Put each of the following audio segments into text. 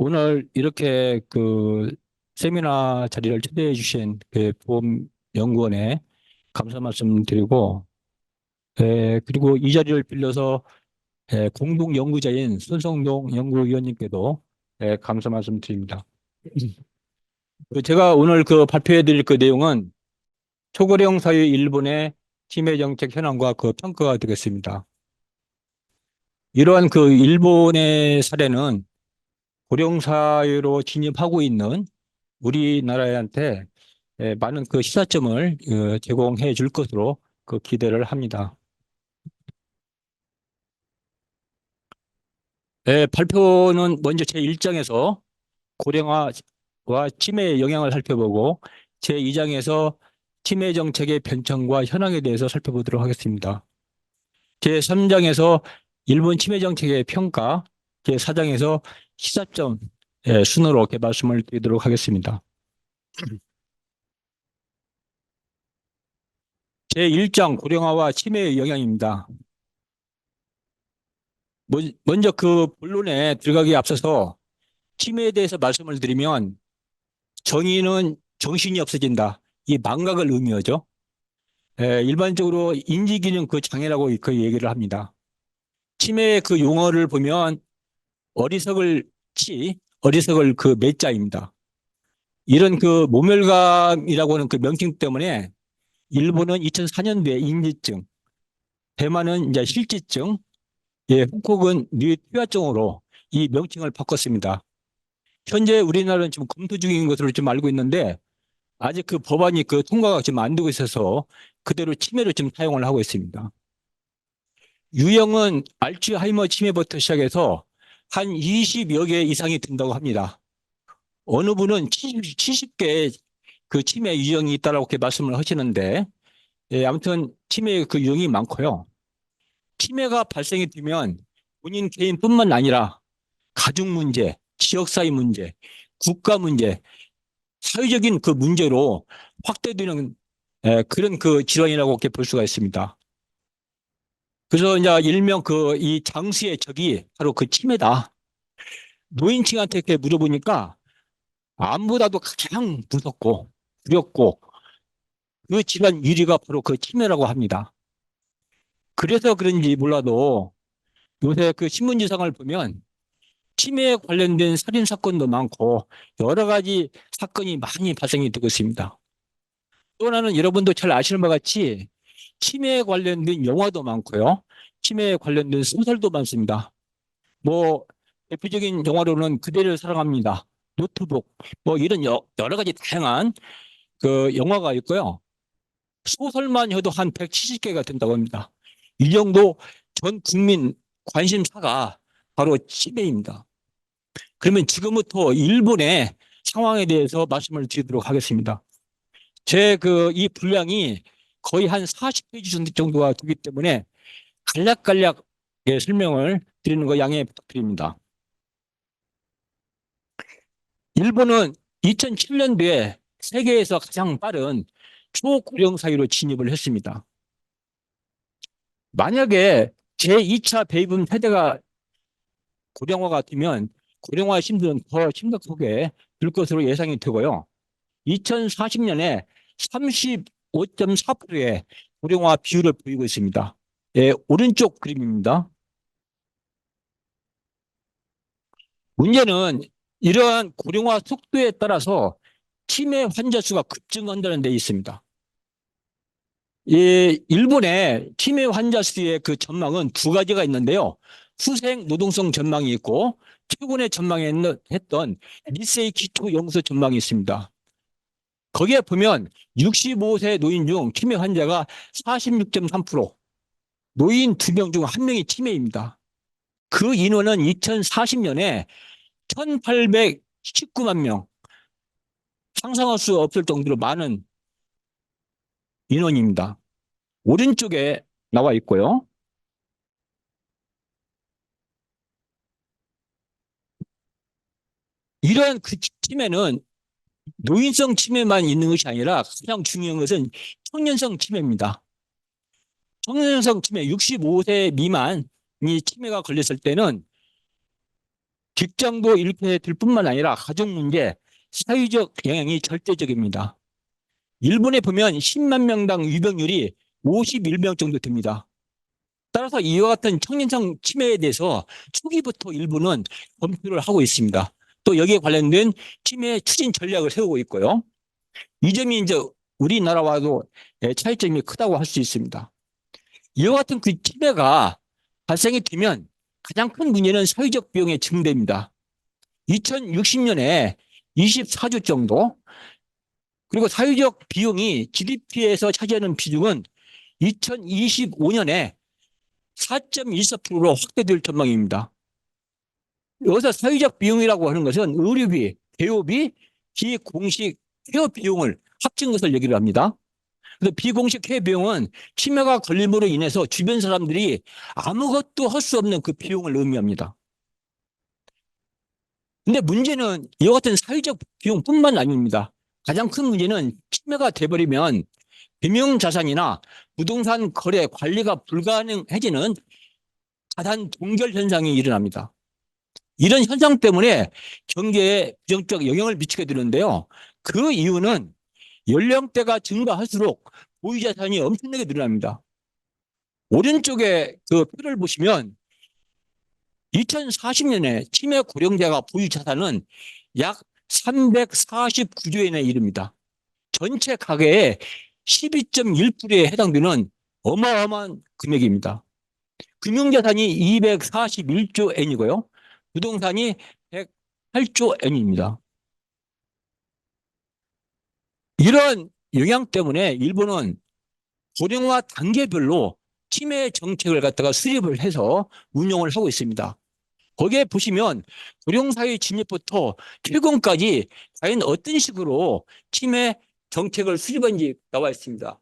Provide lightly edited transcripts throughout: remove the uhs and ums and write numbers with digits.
오늘 이렇게 세미나 자리를 초대해 주신 보험연구원에 감사 말씀드리고, 그리고 이 자리를 빌려서 공동 연구자인 손성동 연구위원님께도 감사 말씀드립니다. 제가 오늘 발표해 드릴 내용은 초고령 사회 일본의 치매 정책 현황과 평가가 되겠습니다. 이러한 일본의 사례는 고령 사회로 진입하고 있는 우리나라한테 많은 시사점을 제공해 줄 것으로 기대를 합니다. 발표는 먼저 제1장에서 고령화와 치매의 영향을 살펴보고 제2장에서 치매 정책의 변천과 현황에 대해서 살펴보도록 하겠습니다. 제3장에서 일본 치매 정책의 평가, 제4장에서 시사점 순으로 이렇게 말씀을 드리도록 하겠습니다. 제1장 고령화와 치매의 영향입니다. 먼저 본론에 들어가기에 앞서서 치매에 대해서 말씀을 드리면 정의는 정신이 없어진다. 이 망각을 의미하죠. 일반적으로 인지기능 장애라고 얘기를 합니다. 치매의 용어를 보면 어리석을 어리석을 매자입니다. 이런 모멸감이라고 하는 명칭 때문에 일본은 2004년도에 인지증, 대만은 이제 실지증, 한국은 뇌퇴화증으로 이 명칭을 바꿨습니다. 현재 우리나라는 지금 검토 중인 것으로 좀 알고 있는데 아직 법안이 통과가 지금 안 되고 있어서 그대로 치매로 지금 사용을 하고 있습니다. 유형은 알츠하이머 치매부터 시작해서 한 20여 개 이상이 된다고 합니다. 어느 분은 70개의 치매 유형이 있다라고 이렇게 말씀을 하시는데, 아무튼 치매의 유형이 많고요. 치매가 발생이 되면 본인 개인뿐만 아니라 가족 문제, 지역사회 문제, 국가 문제, 사회적인 문제로 확대되는 그런 질환이라고 이렇게 볼 수가 있습니다. 그래서 이제 일명 이 장수의 적이 바로 치매다. 노인층한테 이렇게 물어보니까 암보다도 가장 무섭고 두렵고 그 질환 1위가 바로 치매라고 합니다. 그래서 그런지 몰라도 요새 신문지상을 보면 치매에 관련된 살인 사건도 많고 여러 가지 사건이 많이 발생이 되고 있습니다. 또 하나는 여러분도 잘 아시는 것 같이 치매에 관련된 영화도 많고요. 치매에 관련된 소설도 많습니다. 뭐 대표적인 영화로는 그대를 사랑합니다. 노트북 뭐 이런 여러 가지 다양한 영화가 있고요. 소설만 해도 한 170개가 된다고 합니다. 이 정도 전 국민 관심사가 바로 치매입니다. 그러면 지금부터 일본의 상황에 대해서 말씀을 드리도록 하겠습니다. 제 이 분량이 거의 한 40페이지 정도가 되기 때문에 간략간략 설명을 드리는 거 양해 부탁드립니다. 일본은 2007년도에 세계에서 가장 빠른 초고령 사회로 진입을 했습니다. 만약에 제2차 베이비 세대가 고령화가 되면 고령화 심리는 더 심각하게 될 것으로 예상이 되고요. 2040년에 35.4%의 고령화 비율을 보이고 있습니다. 오른쪽 그림입니다. 문제는 이러한 고령화 속도에 따라서 치매 환자 수가 급증한다는 데 있습니다. 일본의 치매 환자 수의 전망은 두 가지가 있는데요. 후생 노동성 전망이 있고 최근에 전망했던 니세이 기초 연구소 전망이 있습니다. 거기에 보면 65세 노인 중 치매 환자가 46.3%, 노인 2명 중 1명이 치매입니다. 그 인원은 2040년에 1819만 명, 상상할 수 없을 정도로 많은 인원입니다. 오른쪽에 나와 있고요. 이러한 치매는 노인성 치매만 있는 것이 아니라 가장 중요한 것은 청년성 치매입니다. 청년성 치매 65세 미만이 치매가 걸렸을 때는 직장도 잃게 될 뿐만 아니라 가족 문제, 사회적 영향이 절대적입니다. 일본에 보면 10만 명당 유병률이 51명 정도 됩니다. 따라서 이와 같은 청년층 치매에 대해서 초기부터 일본은 검토를 하고 있습니다. 또 여기에 관련된 치매 추진 전략을 세우고 있고요. 이 점이 이제 우리나라와도 차이점이 크다고 할 수 있습니다. 이와 같은 그 치매가 발생이 되면 가장 큰 문제는 사회적 비용의 증대입니다. 2060년에 24조 정도, 그리고 사회적 비용이 GDP에서 차지하는 비중은 2025년에 4.14%로 확대될 전망입니다. 여기서 사회적 비용이라고 하는 것은 의료비, 개요비, 비공식 케어 비용을 합친 것을 얘기를 합니다. 그래서 비공식 케어 비용은 치매가 걸림으로 인해서 주변 사람들이 아무것도 할 수 없는 그 비용을 의미합니다. 근데 문제는 이와 같은 사회적 비용뿐만 아닙니다. 가장 큰 문제는 치매가 돼버리면 금융자산이나 부동산 거래 관리가 불가능해지는 자산 동결 현상이 일어납니다. 이런 현상 때문에 경제에 부정적 영향을 미치게 되는데요. 그 이유는 연령대가 증가할수록 보유자산이 엄청나게 늘어납니다. 오른쪽에 그 표를 보시면 2040년에 치매 고령자가 보유 자산은 약 349조 엔에 이릅니다. 전체 가계의 12.1%에 해당되는 어마어마한 금액입니다. 금융자산이 241조 엔이고요. 부동산이 108조 엔입니다. 이런 영향 때문에 일본은 고령화 단계별로 치매 정책을 갖다가 수립을 해서 운영을 하고 있습니다. 거기에 보시면 고령사회 진입부터 퇴근까지 과연 어떤 식으로 치매 정책을 수립한지 나와 있습니다.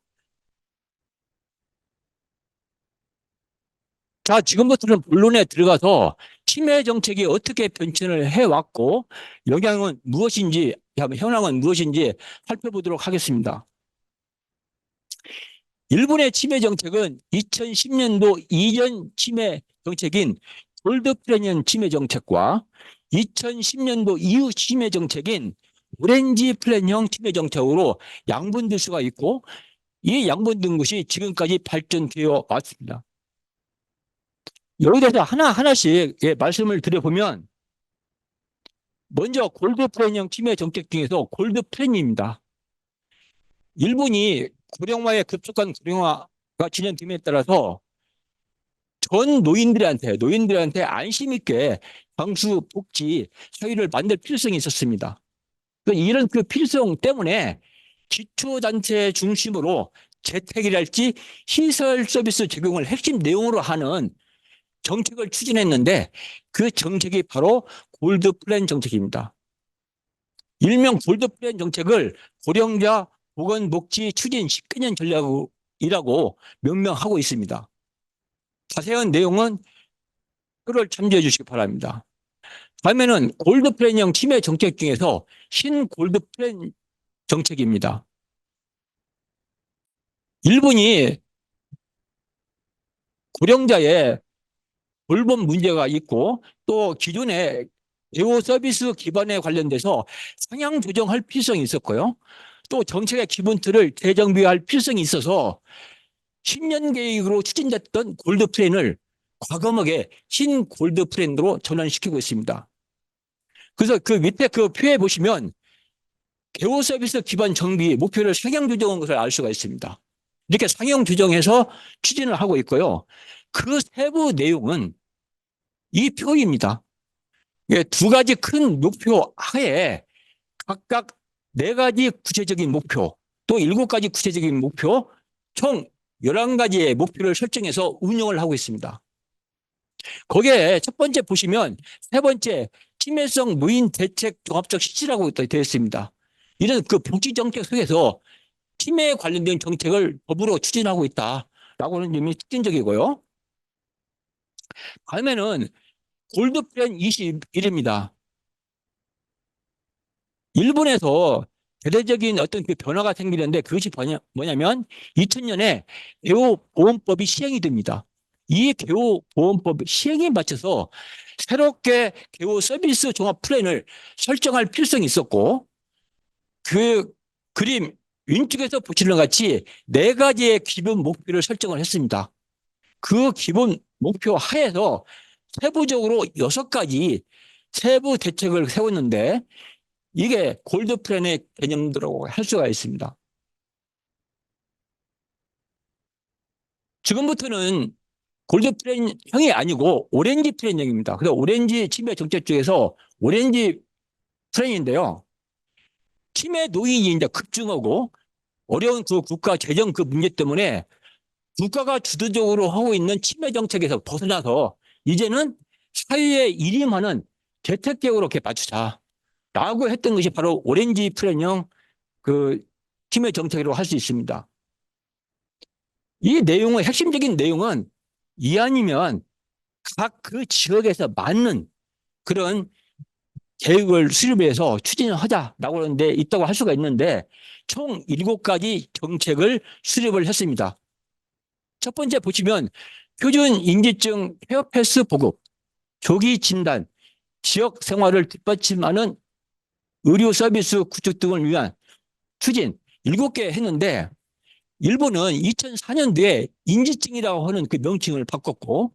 자, 지금부터는 본론에 들어가서 치매 정책이 어떻게 변천을 해왔고 영향은 무엇인지, 현황은 무엇인지 살펴보도록 하겠습니다. 일본의 치매 정책은 2010년도 이전 치매 정책인 골드 플래닛 치매 정책과 2010년도 이후 치매 정책인 오렌지 플랜형 치매 정책으로 양분될 수가 있고, 이 양분된 것이 지금까지 발전되어 왔습니다. 여기에 대해서 하나하나씩 말씀을 드려보면, 먼저 골드 플랜형 치매 정책 중에서 골드 플랜입니다. 일본이 고령화의 급속한 고령화가 진행됨에 따라서 전 노인들한테 안심 있게 장수 복지 사회를 만들 필요성이 있었습니다. 이런 그 필요성 때문에 기초단체 중심으로 재택이랄지 시설 서비스 제공을 핵심 내용으로 하는 정책을 추진했는데, 그 정책이 바로 골드 플랜 정책입니다. 일명 골드 플랜 정책을 고령자 보건복지 추진 10개년 전략이라고 명명하고 있습니다. 자세한 내용은 표를 참조해 주시기 바랍니다. 다음에는 골드 플랜형 치매 정책 중에서 신 골드 플랜 정책입니다. 일본이 고령자의 돌봄 문제가 있고, 또 기존의 대우 서비스 기반에 관련돼서 상향 조정할 필요성이 있었고요. 또 정책의 기본 틀을 재정비할 필요성이 있어서 10년 계획으로 추진됐던 골드 플랜을 과감하게 신 골드 플랜으로 전환시키고 있습니다. 그래서 그 밑에 그 표에 보시면 개호 서비스 기반 정비 목표를 상향 조정한 것을 알 수가 있습니다. 이렇게 상향 조정해서 추진을 하고 있고요. 그 세부 내용은 이 표입니다. 두 가지 큰 목표 하에 각각 4가지 구체적인 목표, 또 7가지 구체적인 목표, 총 11가지의 목표를 설정해서 운영을 하고 있습니다. 거기에 첫 번째 보시면, 세 번째 치매성 노인 대책 종합적 실시라고 되어 있습니다. 이런 그 복지 정책 속에서 치매에 관련된 정책을 법으로 추진하고 있다라고 하는 점이 특징적이고요. 다음에는 골드 플랜 21입니다. 일본에서 대대적인 어떤 그 변화가 생기는데, 그것이 뭐냐면 2000년에 대우보험법이 시행이 됩니다. 이 개호보험법 시행에 맞춰서 새롭게 개호 서비스 종합 플랜을 설정할 필요성이 있었고, 그 그림 왼쪽에서 보시는 것 같이 네 가지의 기본 목표를 설정을 했습니다. 그 기본 목표 하에서 세부적으로 여섯 가지 세부 대책을 세웠는데, 이게 골드 플랜의 개념이라고 할 수가 있습니다. 지금부터는 골드 플랜형이 아니고 오렌지 플랜형입니다. 그래서 오렌지 치매 정책 중에서 오렌지 플랜인데요. 치매 노인이 이제 급증하고 어려운 그 국가 재정 그 문제 때문에 국가가 주도적으로 하고 있는 치매 정책에서 벗어나서 이제는 사회에 일임하는 재택계획으로 이렇게 맞추자라고 했던 것이 바로 오렌지 플랜형 그 치매 정책이라고 할 수 있습니다. 이 내용의 핵심적인 내용은 이 아니면 각 그 지역에서 맞는 그런 계획을 수립해서 추진을 하자라고 하는데 있다고 할 수가 있는데, 총 7가지 정책을 수립을 했습니다. 첫 번째 보시면 표준 인지증 케어 패스 보급, 조기 진단, 지역 생활을 뒷받침하는 의료 서비스 구축 등을 위한 추진 7개 했는데, 일본은 2004년도에 인지증이라고 하는 그 명칭을 바꿨고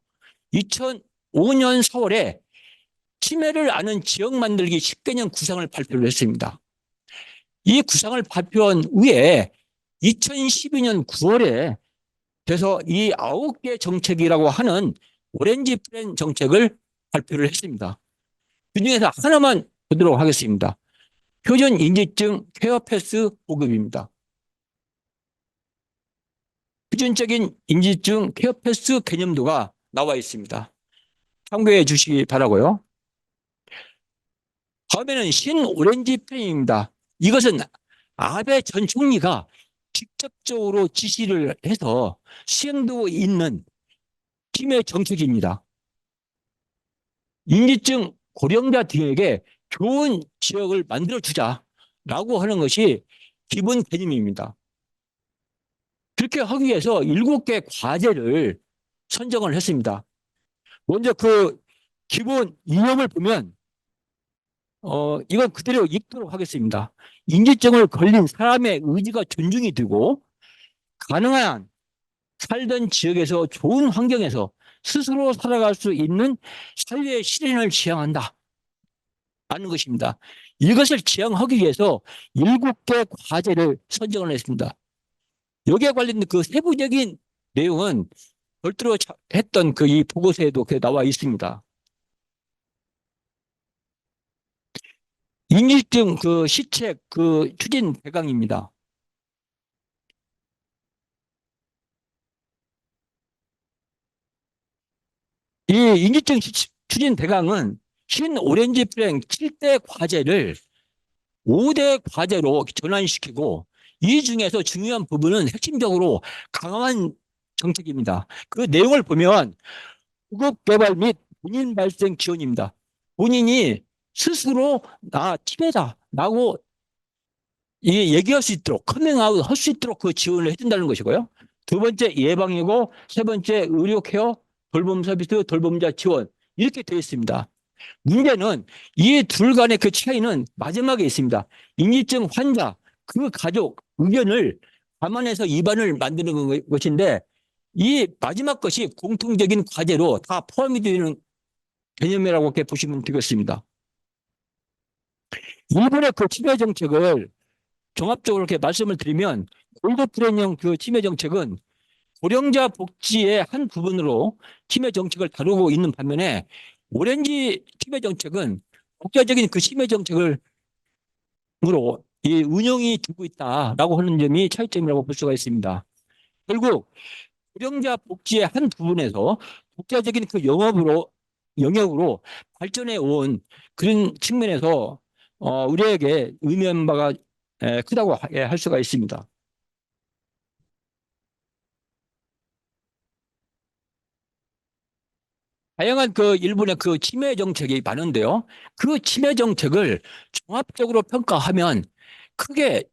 2005년 4월에 치매를 아는 지역 만들기 10개년 구상을 발표를 했습니다. 이 구상을 발표한 후에 2012년 9월에 돼서 이 9개 정책이라고 하는 오렌지 플랜 정책을 발표를 했습니다. 그중에서 하나만 보도록 하겠습니다. 표준 인지증 케어 패스 보급입니다. 표준적인 인지증 케어 패스 개념도가 나와 있습니다. 참고해 주시기 바라고요. 다음에는 신오렌지 플랜입니다. 이것은 아베 전 총리가 직접적으로 지시를 해서 시행되고 있는 팀의 정책입니다. 인지증 고령자 등에게 좋은 지역을 만들어주자라고 하는 것이 기본 개념입니다. 그렇게 하기 위해서 7개 과제를 선정을 했습니다. 먼저 그 기본 이념을 보면 이건 그대로 읽도록 하겠습니다. 인지증을 걸린 사람의 의지가 존중이 되고 가능한 살던 지역에서 좋은 환경에서 스스로 살아갈 수 있는 사회의 실현을 지향한다 하는 것입니다. 이것을 지향하기 위해서 7개 과제를 선정을 했습니다. 여기에 관련된 그 세부적인 내용은 별도로 했던 그 이 보고서에도 나와 있습니다. 인지증 그 시책 그 추진 대강입니다. 이 인지증 추진 대강은 신 오렌지 플랜 7대 과제를 5대 과제로 전환시키고, 이 중에서 중요한 부분은 핵심적으로 강화한 정책입니다. 그 내용을 보면 후국 개발 및 본인 발생 지원입니다. 본인이 스스로 나 치매다라고 얘기할 수 있도록 커밍아웃 할 수 있도록 그 지원을 해준다는 것이고요. 두 번째 예방이고, 세 번째 의료 케어, 돌봄 서비스, 돌봄자 지원, 이렇게 되어 있습니다. 문제는 이 둘 간의 그 차이는 마지막에 있습니다. 인지증 환자, 그 가족 의견을 감안해서 입안을 만드는 것인데, 이 마지막 것이 공통적인 과제로 다 포함이 되는 개념이라고 이렇게 보시면 되겠습니다. 일본의 그 치매 정책을 종합적으로 이렇게 말씀을 드리면, 골드 플랜형 그 치매 정책은 고령자 복지의 한 부분으로 치매 정책을 다루고 있는 반면에, 오렌지 치매 정책은 국가적인 그 치매 정책을 으로 이 운영이 되고 있다라고 하는 점이 차이점이라고 볼 수가 있습니다. 결국 고령자 복지의 한 부분에서 국가적인 그 영역으로 발전해 온 그런 측면에서 우리에게 의미한 바가 크다고 할 수가 있습니다. 다양한 그 일본의 그 치매 정책이 많은데요. 그 치매 정책을 종합적으로 평가하면 크게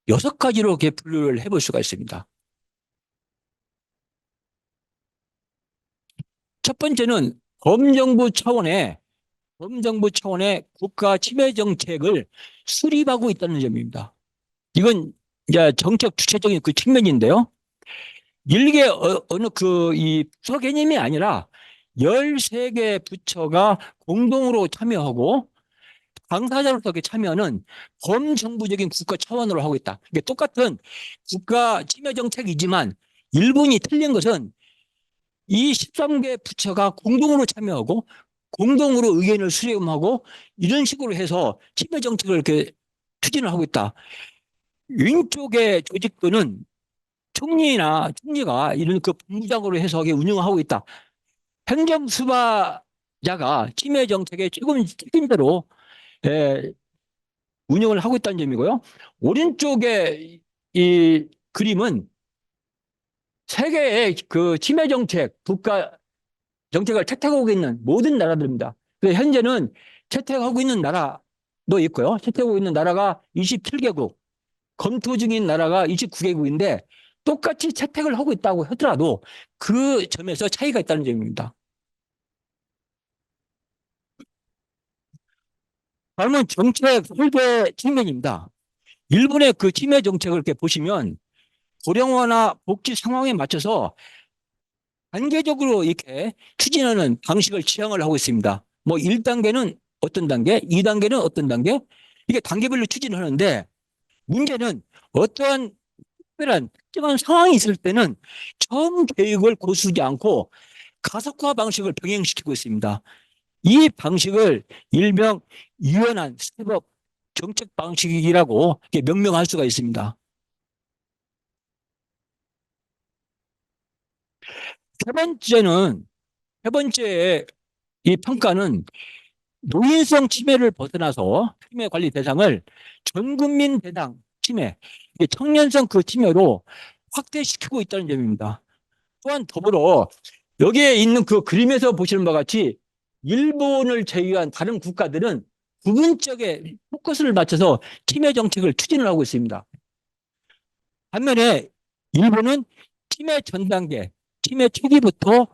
6가지로 이렇게 분류를 해볼 수가 있습니다. 첫 번째는 범정부 차원의 국가 침해 정책을 수립하고 있다는 점입니다. 이건 이제 정책 주체적인 그 측면인데요. 일개 어느 이 부서 개념이 아니라 13개 부처가 공동으로 참여하고 당사자로서 참여는 범정부적인 국가 차원으로 하고 있다. 이게 똑같은 국가 침해 정책이지만 일본이 틀린 것은 이 13개 부처가 공동으로 참여하고 공동으로 의견을 수렴하고 이런 식으로 해서 침해 정책을 이렇게 추진을 하고 있다. 왼쪽의 조직들은 총리가 이런 그 본부장으로 해서 운영하고 있다. 행정수반자가 침해 정책의 책임자로 예, 운영을 하고 있다는 점이고요. 오른쪽의 이 그림은 세계의 그 침해 정책, 국가 정책을 채택하고 있는 모든 나라들입니다. 그래서 현재는 채택하고 있는 나라도 있고요. 채택하고 있는 나라가 27개국, 검토 중인 나라가 29개국인데 똑같이 채택을 하고 있다고 하더라도 그 점에서 차이가 있다는 점입니다. 다음은 정책 설계 측면입니다. 일본의 그 침해 정책을 이렇게 보시면 고령화나 복지 상황에 맞춰서 단계적으로 이렇게 추진하는 방식을 지향을 하고 있습니다. 뭐 1단계는 어떤 단계, 2단계는 어떤 단계, 이게 단계별로 추진을 하는데 문제는 어떠한 특별한 특정한 상황이 있을 때는 전 계획을 고수하지 않고 가속화 방식을 병행시키고 있습니다. 이 방식을 일명 유연한 스텝업 정책 방식이라고 명명할 수가 있습니다. 세 번째 이 평가는 노인성 침해를 벗어나서 침해 관리 대상을 전국민 대상 침해, 청년성 그 침해로 확대시키고 있다는 점입니다. 또한 더불어 여기에 있는 그 그림에서 보시는 바와 같이 일본을 제외한 다른 국가들은 부분적인 포커스를 맞춰서 침해 정책을 추진을 하고 있습니다. 반면에 일본은 침해 전 단계, 침해 초기부터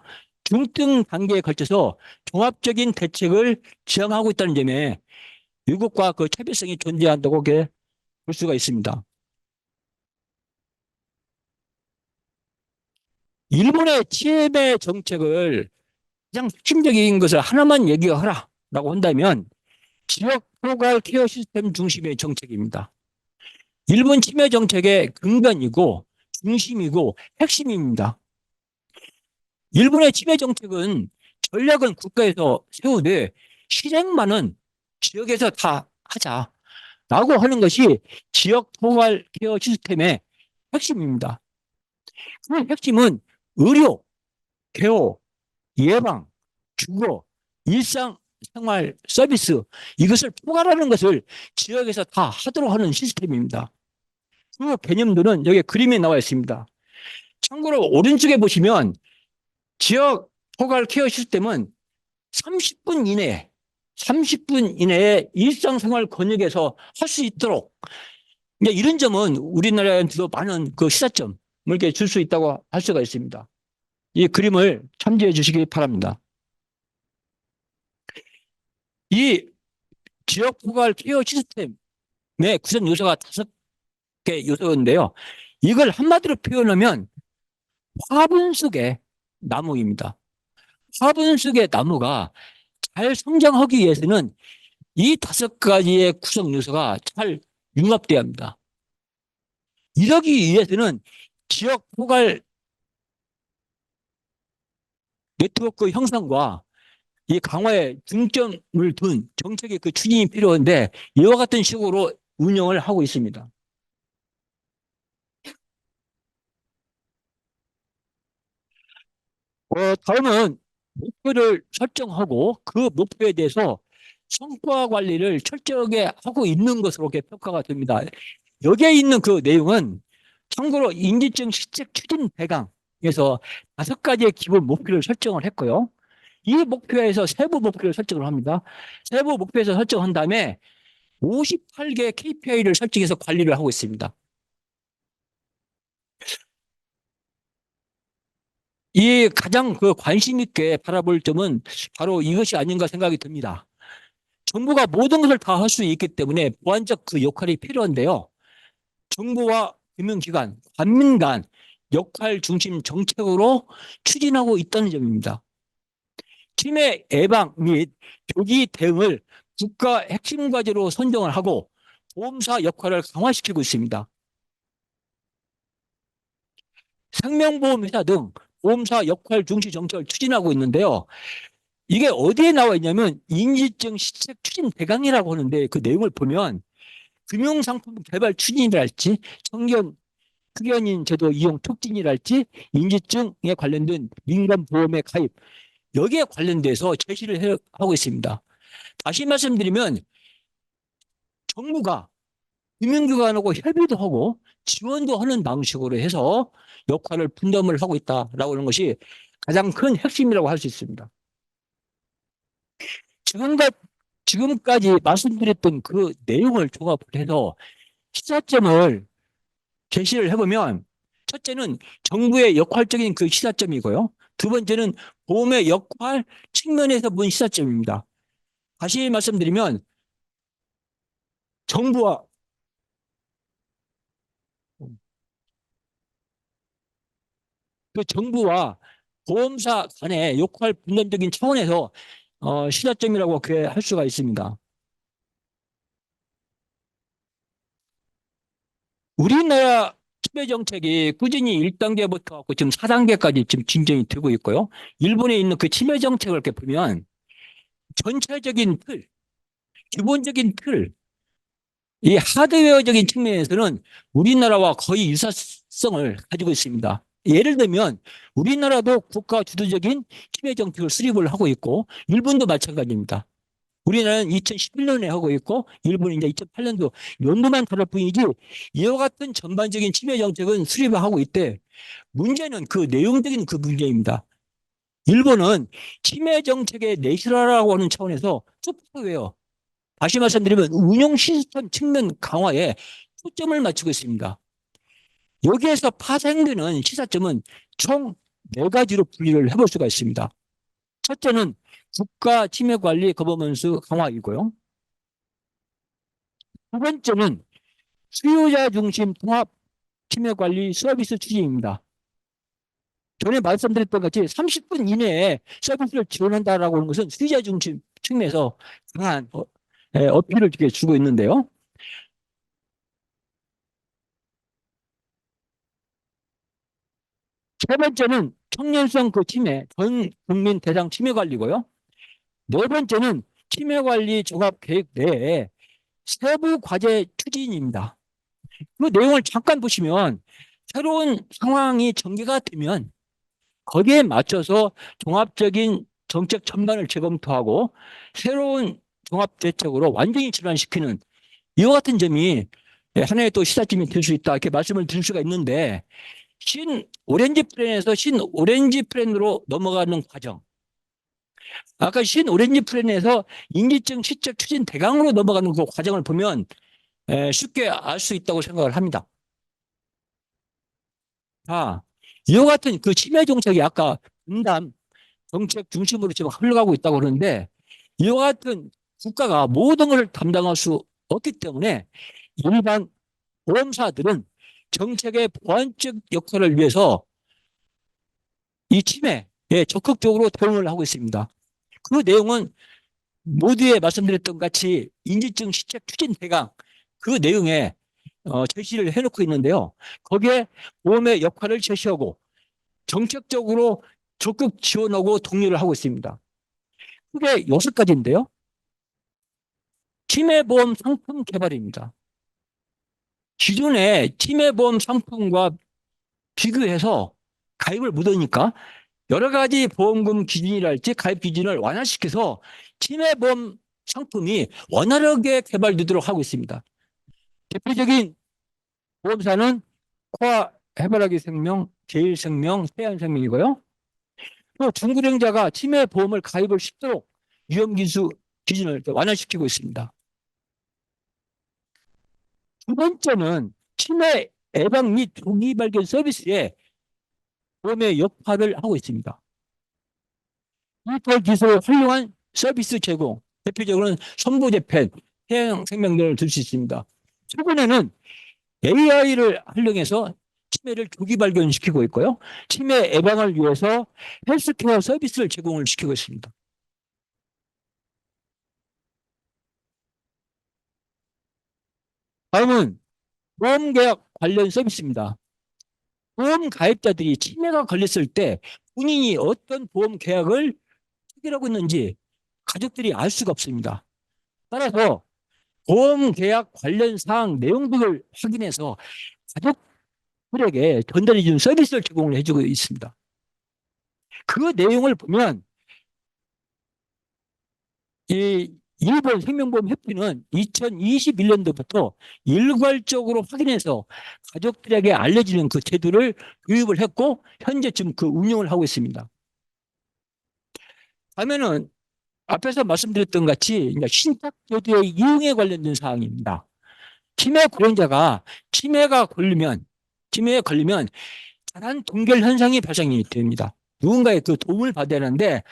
중등 단계에 걸쳐서 종합적인 대책을 지향하고 있다는 점에 미국과 그 차별성이 존재한다고 볼 수가 있습니다. 일본의 침해 정책을 가장 핵심적인 것을 하나만 얘기하라라고 한다면 지역 포괄 케어 시스템 중심의 정책입니다. 일본 침해 정책의 근간이고 중심이고 핵심입니다. 일본의 침해 정책은 전략은 국가에서 세우되 실행만은 지역에서 다 하자라고 하는 것이 지역 포괄 케어 시스템의 핵심입니다. 그 핵심은 의료, 개호, 예방, 주거, 일상생활 서비스 이것을 포괄하는 것을 지역에서 다 하도록 하는 시스템입니다. 그 개념들은 여기 그림에 나와 있습니다. 참고로 오른쪽에 보시면 지역 포괄 케어 시스템은 30분 이내에 일상생활 권역에서 할 수 있도록 이런 점은 우리나라한테도 많은 그 시사점을 이렇게 줄 수 있다고 할 수가 있습니다. 이 그림을 참조해 주시기 바랍니다. 이 지역 포괄 케어 시스템의 구성 요소가 5개 요소인데요. 이걸 한마디로 표현하면 화분 속의 나무입니다. 화분 속의 나무가 잘 성장하기 위해서는 이 5가지의 구성 요소가 잘 융합돼야 합니다. 이러기 위해서는 지역 포괄 네트워크 형성과 이 강화에 중점을 둔 정책의 그 추진이 필요한데 이와 같은 식으로 운영을 하고 있습니다. 다음은 목표를 설정하고 그 목표에 대해서 성과 관리를 철저하게 하고 있는 것으로 평가가 됩니다. 여기에 있는 그 내용은 참고로 인지적 실책 추진 대강에서 5가지의 기본 목표를 설정을 했고요. 이 목표에서 세부 목표를 설정을 합니다. 세부 목표에서 설정한 다음에 58개 KPI를 설정해서 관리를 하고 있습니다. 이 가장 그 관심 있게 바라볼 점은 바로 이것이 아닌가 생각이 듭니다. 정부가 모든 것을 다 할 수 있기 때문에 보완적 그 역할이 필요한데요. 정부와 금융기관, 관민 간 역할 중심 정책으로 추진하고 있다는 점입니다. 치매 예방 및 조기 대응을 국가 핵심 과제로 선정을 하고 보험사 역할을 강화시키고 있습니다. 생명보험회사 등 보험사 역할 중시 정책을 추진하고 있는데요. 이게 어디에 나와 있냐면 인지증 시책 추진 대강이라고 하는데 그 내용을 보면 금융상품 개발 추진이랄지 청년 특연인 제도 이용 촉진이랄지 인지증에 관련된 민간보험의 가입 여기에 관련돼서 제시를 하고 있습니다. 다시 말씀드리면 정부가 금융기관하고 협의도 하고 지원도 하는 방식으로 해서 역할을 분담을 하고 있다라고 하는 것이 가장 큰 핵심이라고 할 수 있습니다. 지금까지 말씀드렸던 그 내용을 종합을 해서 시사점을 제시를 해보면 첫째는 정부의 역할적인 그 시사점이고요. 두 번째는 보험의 역할 측면에서 본 시사점입니다. 다시 말씀드리면 정부와 정부와 보험사 간의 역할 분담적인 차원에서 시사점이라고 그렇게 할 수가 있습니다. 우리나라 치매 정책이 꾸준히 1단계부터 지금 4단계까지 지금 진전이 되고 있고요. 일본에 있는 그 치매 정책을 이렇게 보면 전체적인 틀, 기본적인 틀, 이 하드웨어적인 측면에서는 우리나라와 거의 유사성을 가지고 있습니다. 예를 들면 우리나라도 국가 주도적인 치매 정책을 수립을 하고 있고 일본도 마찬가지입니다. 우리나라는 2011년에 하고 있고 일본은 이제 2008년도 연도만 다를 뿐이지 이와 같은 전반적인 치매 정책은 수립을 하고 있대. 문제는 그 내용적인 그 문제입니다. 일본은 치매 정책의 내실화라고 하는 차원에서 소프트웨어, 다시 말씀드리면 운영 시스템 측면 강화에 초점을 맞추고 있습니다. 여기에서 파생되는 시사점은 총 4가지로 분리를 해볼 수가 있습니다. 첫째는 국가 치매 관리 거버넌스 강화이고요. 두 번째는 수요자 중심 통합 치매 관리 서비스 추진입니다. 전에 말씀드렸던 같이 30분 이내에 서비스를 지원한다라고 하는 것은 수요자 중심 측면에서 강한 어필을 주고 있는데요. 세 번째는 청년성 그 치매, 전 국민 대상 치매 관리고요. 네 번째는 치매 관리 종합 계획 내에 세부 과제 추진입니다. 그 내용을 잠깐 보시면 새로운 상황이 전개가 되면 거기에 맞춰서 종합적인 정책 전반을 재검토하고 새로운 종합 대책으로 완전히 전환시키는 이와 같은 점이 하나의 또 시사점이 될 수 있다 이렇게 말씀을 드릴 수가 있는데 신 오렌지 플랜에서 신 오렌지 플랜으로 넘어가는 과정 아까 신 오렌지 플랜에서 인지증 시책 추진 대강으로 넘어가는 그 과정을 보면 쉽게 알 수 있다고 생각을 합니다. 이와 같은 그 치매 정책이 아까 분담 정책 중심으로 지금 흘러가고 있다고 그러는데 이와 같은 국가가 모든 것을 담당할 수 없기 때문에 일반 보험사들은 정책의 보완적 역할을 위해서 이 치매에 적극적으로 대응을 하고 있습니다. 그 내용은 모두에 말씀드렸던 같이 인지증 시책 추진 대강 그 내용에 제시를 해놓고 있는데요. 거기에 보험의 역할을 제시하고 정책적으로 적극 지원하고 독려를 하고 있습니다. 그게 6가지인데요. 치매보험 상품 개발입니다. 기존의 치매보험 상품과 비교해서 가입을 못하니까 여러 가지 보험금 기준이랄지 가입 기준을 완화시켜서 치매보험 상품이 원활하게 개발되도록 하고 있습니다. 대표적인 보험사는 코아 해바라기 생명, 제일생명, 세안생명이고요. 또 중고령자가 치매보험을 가입을 쉽도록 위험기수 기준을 완화시키고 있습니다. 두 번째는 치매 예방 및 조기 발견 서비스에 보험의 역할을 하고 있습니다. 디지털 기술을 활용한 서비스 제공, 대표적으로는 손보재팬, 해양생명들을 들 수 있습니다. 최근에는 AI를 활용해서 치매를 조기 발견시키고 있고요. 치매 예방을 위해서 헬스케어 서비스를 제공을 시키고 있습니다. 다음은 보험계약 관련 서비스입니다. 보험 가입자들이 치매가 걸렸을 때 본인이 어떤 보험 계약을 체결하고 있는지 가족들이 알 수가 없습니다. 따라서 보험 계약 관련 사항 내용들을 확인해서 가족들에게 전달해 주는 서비스를 제공을 해주고 있습니다. 그 내용을 보면 이 일본 생명보험협회는 2021년도부터 일괄적으로 확인해서 가족들에게 알려주는 그 제도를 도입을 했고 현재 지금 그 운영을 하고 있습니다. 다음에는 앞에서 말씀드렸던 같이 신탁제도의 이용에 관련된 사항입니다. 치매 고령자가 치매에 걸리면 다양한 동결 현상이 발생이 됩니다. 누군가의 그 도움을 받아야 하는데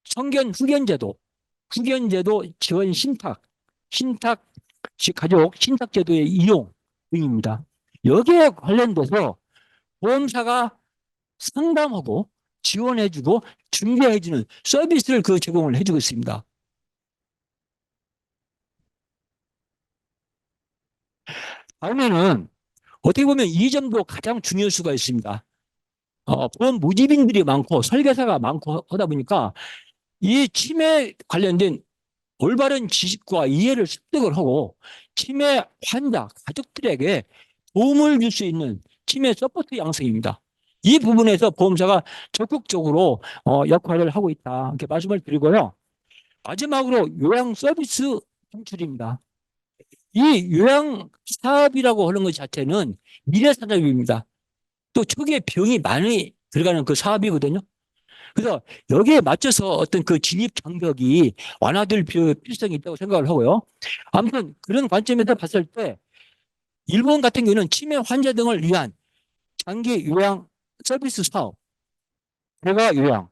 성견 후견제도 지원 신탁 가족 신탁제도의 이용 등입니다. 여기에 관련돼서 보험사가 상담하고 지원해주고 준비해주는 서비스를 그 제공을 해주고 있습니다. 다음에는 어떻게 보면 이 점도 가장 중요할 수가 있습니다. 보험 모집인들이 많고 설계사가 많고 하다 보니까 이 치매 관련된 올바른 지식과 이해를 습득을 하고 치매 환자 가족들에게 도움을 줄 수 있는 치매 서포트 양성입니다. 이 부분에서 보험사가 적극적으로 역할을 하고 있다 이렇게 말씀을 드리고요. 마지막으로 요양 서비스 창출입니다. 이 요양 사업이라고 하는 것 자체는 미래 산업입니다. 또 초기에 비용이 많이 들어가는 그 사업이거든요. 그래서 여기에 맞춰서 어떤 그 진입 장벽이 완화될 필요성이 있다고 생각을 하고요. 아무튼 그런 관점에서 봤을 때 일본 같은 경우는 치매 환자 등을 위한 장기 요양 서비스 사업, 대가 요양,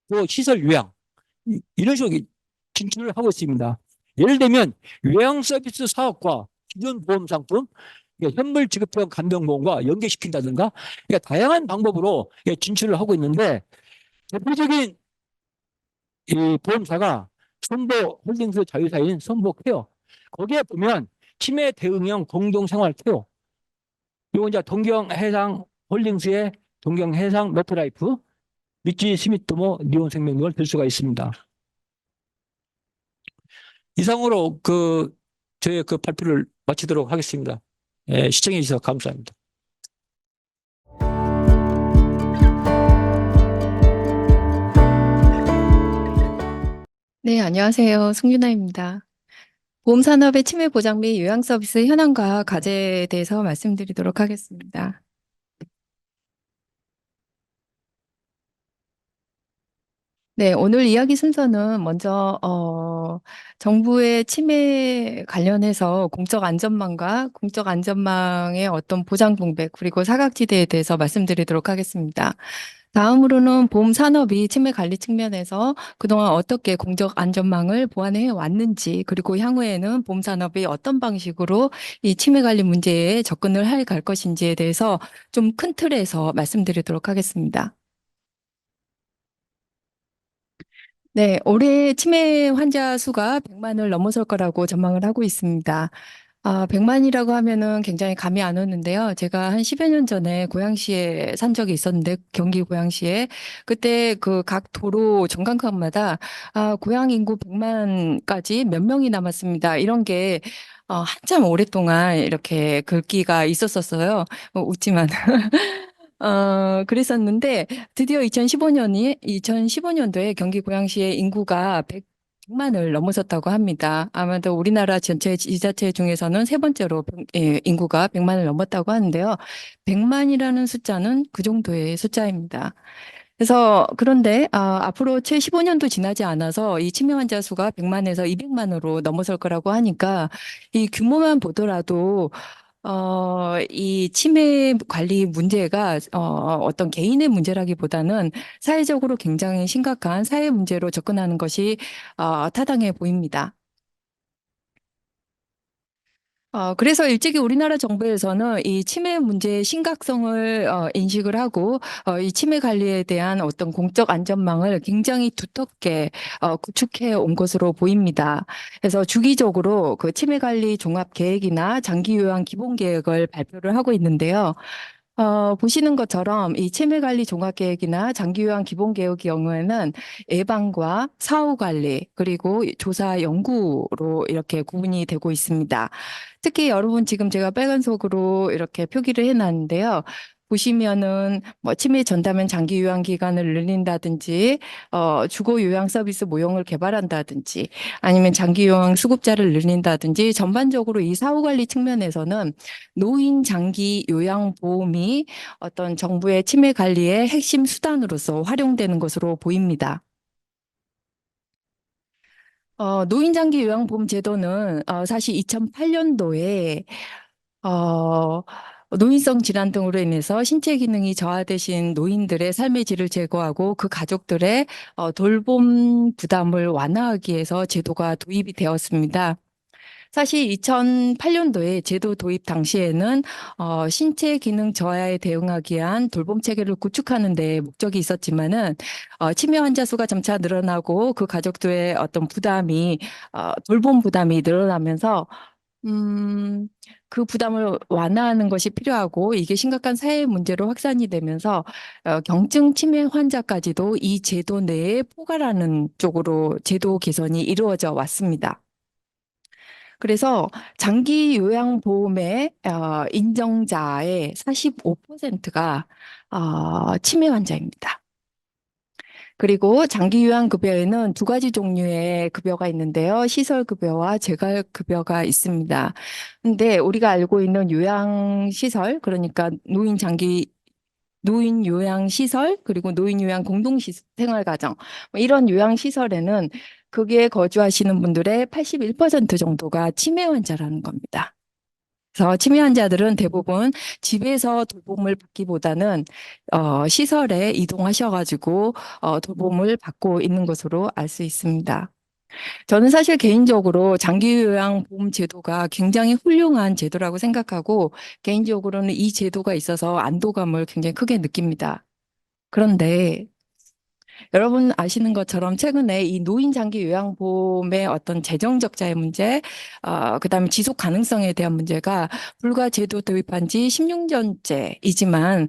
또 시설 요양 이런 식으로 진출을 하고 있습니다. 예를 들면 요양 서비스 사업과 기존 보험 상품, 현물 지급형 간병보험과 연계시킨다든가 그러니까 다양한 방법으로 진출을 하고 있는데 대표적인 이 보험사가 선보홀딩스 자회사인 선보케어 거기에 보면 치매 대응형 공동생활 케어 그리고 이제 동경해상 홀딩스의 동경해상 메트라이프 미찌 스미토모 니온생명을 들 수가 있습니다. 이상으로 저의 그 발표를 마치도록 하겠습니다. 시청해 주셔서 감사합니다. 네, 안녕하세요. 송윤아입니다. 보험산업의 치매 보장 및 요양 서비스 현황과 과제에 대해서 말씀드리도록 하겠습니다. 네, 오늘 이야기 순서는 먼저 정부의 치매 관련해서 공적 안전망과 공적 안전망의 어떤 보장 공백 그리고 사각지대에 대해서 말씀드리도록 하겠습니다. 다음으로는 보험 산업이 치매 관리 측면에서 그동안 어떻게 공적 안전망을 보완해 왔는지, 그리고 향후에는 보험 산업이 어떤 방식으로 이 치매 관리 문제에 접근을 갈 것인지에 대해서 좀 큰 틀에서 말씀드리도록 하겠습니다. 네, 올해 치매 환자 수가 100만을 넘어설 거라고 전망을 하고 있습니다. 100만이라고 하면은 굉장히 감이 안 오는데요. 제가 한 10여 년 전에 고양시에 산 적이 있었는데, 경기 고양시에. 그때 그 각 도로 정강가마다 고양 인구 100만까지 몇 명이 남았습니다. 이런 게 한참 오랫동안 이렇게 글귀가 있었었어요. 웃지만. 그랬었는데 드디어 2015년도에 경기 고양시의 인구가 100만을 넘어섰다고 합니다. 아마도 우리나라 전체 지자체 중에서는 세 번째로 인구가 100만을 넘었다고 하는데요. 100만이라는 숫자는 그 정도의 숫자입니다. 그래서 그런데 앞으로 채 15년도 지나지 않아서 이 치매 환자 수가 100만에서 200만으로 넘어설 거라고 하니까 이 규모만 보더라도 이 치매 관리 문제가 어떤 개인의 문제라기보다는 사회적으로 굉장히 심각한 사회 문제로 접근하는 것이 타당해 보입니다. 그래서 일찍이 우리나라 정부에서는 이 치매 문제의 심각성을 인식을 하고 이 치매 관리에 대한 어떤 공적 안전망을 굉장히 두텁게 구축해 온 것으로 보입니다. 그래서 주기적으로 그 치매 관리 종합 계획이나 장기 요양 기본 계획을 발표를 하고 있는데요. 보시는 것처럼 이 치매 관리 종합 계획이나 장기 요양 기본 계획의 경우에는 예방과 사후 관리 그리고 조사 연구로 이렇게 구분이 되고 있습니다. 특히 여러분 지금 제가 빨간색으로 이렇게 표기를 해놨는데요. 보시면은 뭐 치매 전담한 장기 요양 기간을 늘린다든지 주거 요양 서비스 모형을 개발한다든지 아니면 장기 요양 수급자를 늘린다든지 전반적으로 이 사후 관리 측면에서는 노인 장기 요양 보험이 어떤 정부의 치매 관리의 핵심 수단으로서 활용되는 것으로 보입니다. 노인 장기 요양보험 제도는 사실 2008년도에 어, 노인성 질환 등으로 인해서 신체 기능이 저하되신 노인들의 삶의 질을 제고하고 그 가족들의 돌봄 부담을 완화하기 위해서 제도가 도입이 되었습니다. 사실 2008년도에 제도 도입 당시에는 신체 기능 저하에 대응하기 위한 돌봄 체계를 구축하는 데 목적이 있었지만은 치매 환자 수가 점차 늘어나고 그 가족들의 어떤 부담이 돌봄 부담이 늘어나면서 음, 그 부담을 완화하는 것이 필요하고 이게 심각한 사회 문제로 확산이 되면서 경증 치매 환자까지도 이 제도 내에 포괄하는 쪽으로 제도 개선이 이루어져 왔습니다. 그래서 장기 요양보험의 인정자의 45%가 치매 환자입니다. 그리고 장기 요양급여에는 두 가지 종류의 급여가 있는데요. 시설급여와 재가급여가 있습니다. 근데 우리가 알고 있는 요양시설, 그러니까 노인 요양시설, 그리고 노인 요양 공동생활가정, 뭐 이런 요양시설에는 거기에 거주하시는 분들의 81% 정도가 치매 환자라는 겁니다. 그래서 치매 환자들은 대부분 집에서 돌봄을 받기보다는 시설에 이동하셔가지고 돌봄을 받고 있는 것으로 알 수 있습니다. 저는 사실 개인적으로 장기요양보험 제도가 굉장히 훌륭한 제도라고 생각하고 개인적으로는 이 제도가 있어서 안도감을 굉장히 크게 느낍니다. 그런데 여러분 아시는 것처럼 최근에 이 노인 장기 요양보험의 어떤 재정 적자의 문제, 그다음에 지속 가능성에 대한 문제가 불과 제도 도입한 지 16년째이지만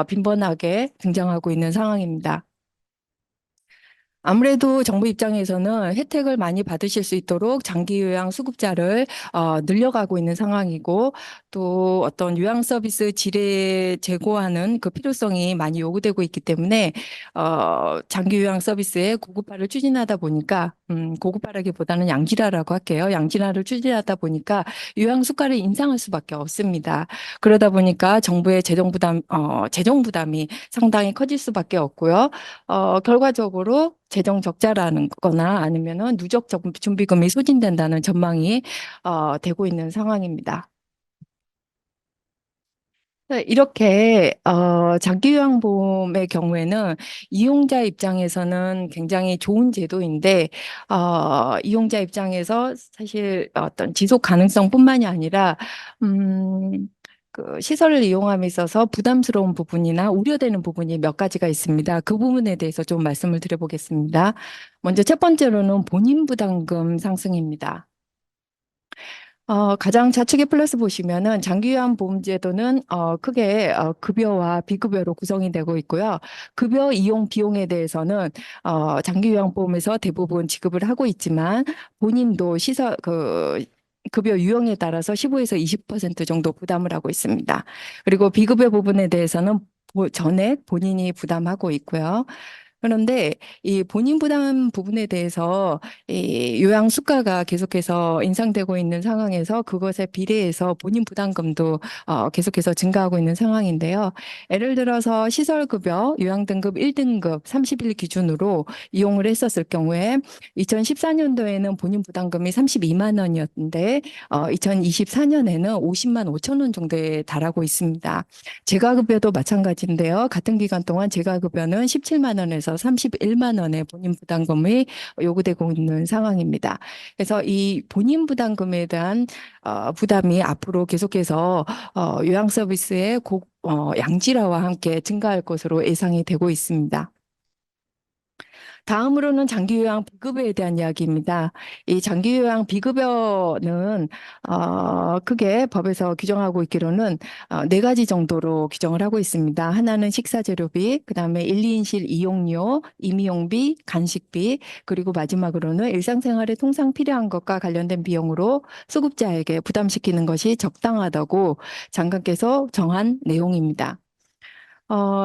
빈번하게 등장하고 있는 상황입니다. 아무래도 정부 입장에서는 혜택을 많이 받으실 수 있도록 장기 요양 수급자를 늘려가고 있는 상황이고 또 어떤 요양 서비스 질에 제고하는 그 필요성이 많이 요구되고 있기 때문에 장기 요양 서비스의 고급화를 추진하다 보니까 고급화라기보다는 양질화라고 할게요. 양질화를 추진하다 보니까 요양 수가를 인상할 수밖에 없습니다. 그러다 보니까 정부의 재정 부담이 상당히 커질 수밖에 없고요. 결과적으로 재정 적자라는 거나 아니면은 누적 준비금이 소진된다는 전망이 되고 있는 상황입니다. 네, 이렇게 장기요양보험의 경우에는 이용자 입장에서는 굉장히 좋은 제도인데 이용자 입장에서 사실 어떤 지속 가능성뿐만이 아니라 그 시설을 이용함에 있어서 부담스러운 부분이나 우려되는 부분이 몇 가지가 있습니다. 그 부분에 대해서 좀 말씀을 드려보겠습니다. 먼저 첫 번째로는 본인 부담금 상승입니다. 가장 좌측에 플러스 보시면은 장기요양보험제도는 크게 급여와 비급여로 구성이 되고 있고요. 급여 이용 비용에 대해서는 장기요양보험에서 대부분 지급을 하고 있지만 본인도 급여 유형에 따라서 15에서 20% 정도 부담을 하고 있습니다. 그리고 비급여 부분에 대해서는 전액 본인이 부담하고 있고요. 그런데 이 본인 부담 부분에 대해서 이 요양 수가가 계속해서 인상되고 있는 상황에서 그것에 비례해서 본인 부담금도 계속해서 증가하고 있는 상황인데요. 예를 들어서 시설급여 요양등급 1등급 30일 기준으로 이용을 했었을 경우에 2014년도에는 본인 부담금이 32만 원이었는데 2024년에는 50만 5천 원 정도에 달하고 있습니다. 재가급여도 마찬가지인데요. 같은 기간 동안 재가급여는 17만 원에서 31만 원의 본인 부담금이 요구되고 있는 상황입니다. 그래서 이 본인 부담금에 대한 부담이 앞으로 계속해서 요양 서비스의 양질화와 함께 증가할 것으로 예상이 되고 있습니다. 다음으로는 장기요양 비급여에 대한 이야기입니다. 이 장기요양 비급여는 크게 법에서 규정하고 있기로는 네 가지 정도로 규정을 하고 있습니다. 하나는 식사재료비, 그다음에 1, 2인실 이용료, 임용비, 간식비, 그리고 마지막으로는 일상생활에 통상 필요한 것과 관련된 비용으로 수급자에게 부담시키는 것이 적당하다고 장관께서 정한 내용입니다.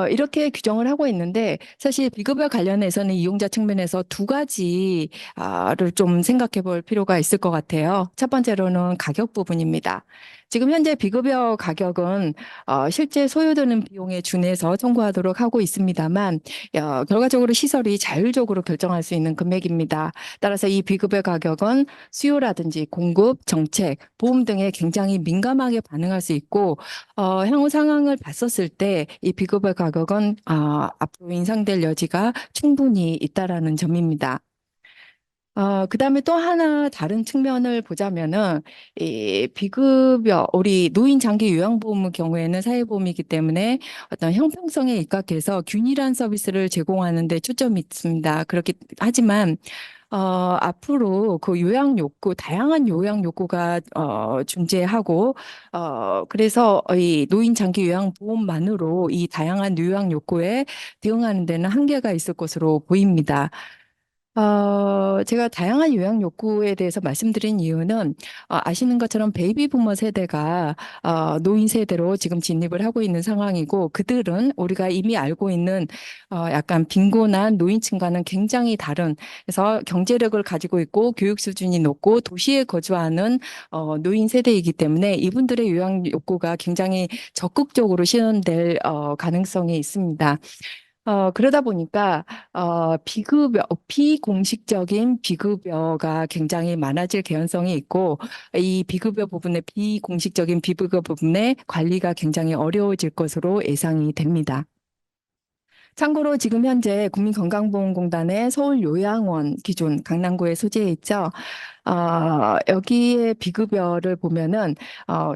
이렇게 규정을 하고 있는데 사실 비급여 관련해서는 이용자 측면에서 두 가지를 좀 생각해 볼 필요가 있을 것 같아요. 첫 번째로는 가격 부분입니다. 지금 현재 비급여 가격은 실제 소요되는 비용에 준해서 청구하도록 하고 있습니다만 결과적으로 시설이 자율적으로 결정할 수 있는 금액입니다. 따라서 이 비급여 가격은 수요라든지 공급, 정책, 보험 등에 굉장히 민감하게 반응할 수 있고 향후 상황을 봤었을 때 이 비급여 가격은 앞으로 인상될 여지가 충분히 있다라는 점입니다. 그다음에 또 하나 다른 측면을 보자면은 이 비급여 우리 노인 장기 요양보험의 경우에는 사회보험이기 때문에 어떤 형평성에 입각해서 균일한 서비스를 제공하는 데 초점이 있습니다. 그렇기 하지만 앞으로 그 요양 욕구, 다양한 요양 욕구가 존재하고 그래서 이 노인 장기 요양 보험만으로 이 다양한 요양 욕구에 대응하는 데는 한계가 있을 것으로 보입니다. 제가 다양한 요양 욕구에 대해서 말씀드린 이유는 아시는 것처럼 베이비 부머 세대가 노인 세대로 지금 진입을 하고 있는 상황이고 그들은 우리가 이미 알고 있는 약간 빈곤한 노인층과는 굉장히 다른 그래서 경제력을 가지고 있고 교육 수준이 높고 도시에 거주하는 노인 세대이기 때문에 이분들의 요양 욕구가 굉장히 적극적으로 실현될 가능성이 있습니다. 그러다 보니까, 비공식적인 비급여가 굉장히 많아질 개연성이 있고, 이 비급여 부분의 비공식적인 비급여 부분의 관리가 굉장히 어려워질 것으로 예상이 됩니다. 참고로 지금 현재 국민건강보험공단의 서울요양원 기준 강남구에 소재해 있죠. 여기에 비급여를 보면은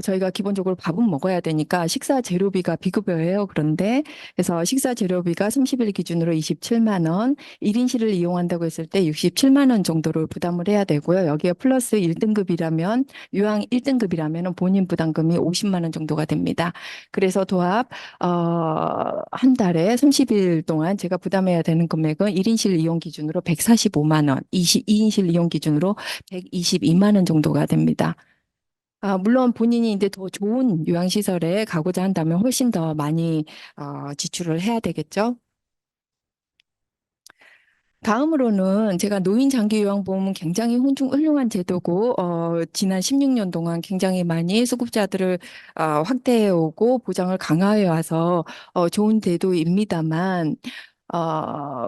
저희가 기본적으로 밥은 먹어야 되니까 식사 재료비가 비급여예요. 그런데 그래서 식사 재료비가 30일 기준으로 27만 원, 1인실을 이용한다고 했을 때 67만 원 정도를 부담을 해야 되고요. 여기에 플러스 1등급이라면 요양 1등급이라면 본인 부담금이 50만 원 정도가 됩니다. 그래서 도합 한 달에 30일 동안 제가 부담해야 되는 금액은 1인실 이용 기준으로 145만 원, 2인실 이용 기준으로 122만 원 정도가 됩니다. 물론 본인이 이제 더 좋은 요양시설에 가고자 한다면 훨씬 더 많이 지출을 해야 되겠죠. 다음으로는 제가 노인 장기 요양보험은 굉장히 훌륭한 제도고 지난 16년 동안 굉장히 많이 수급자들을 확대해 오고 보장을 강화해 와서 좋은 제도입니다만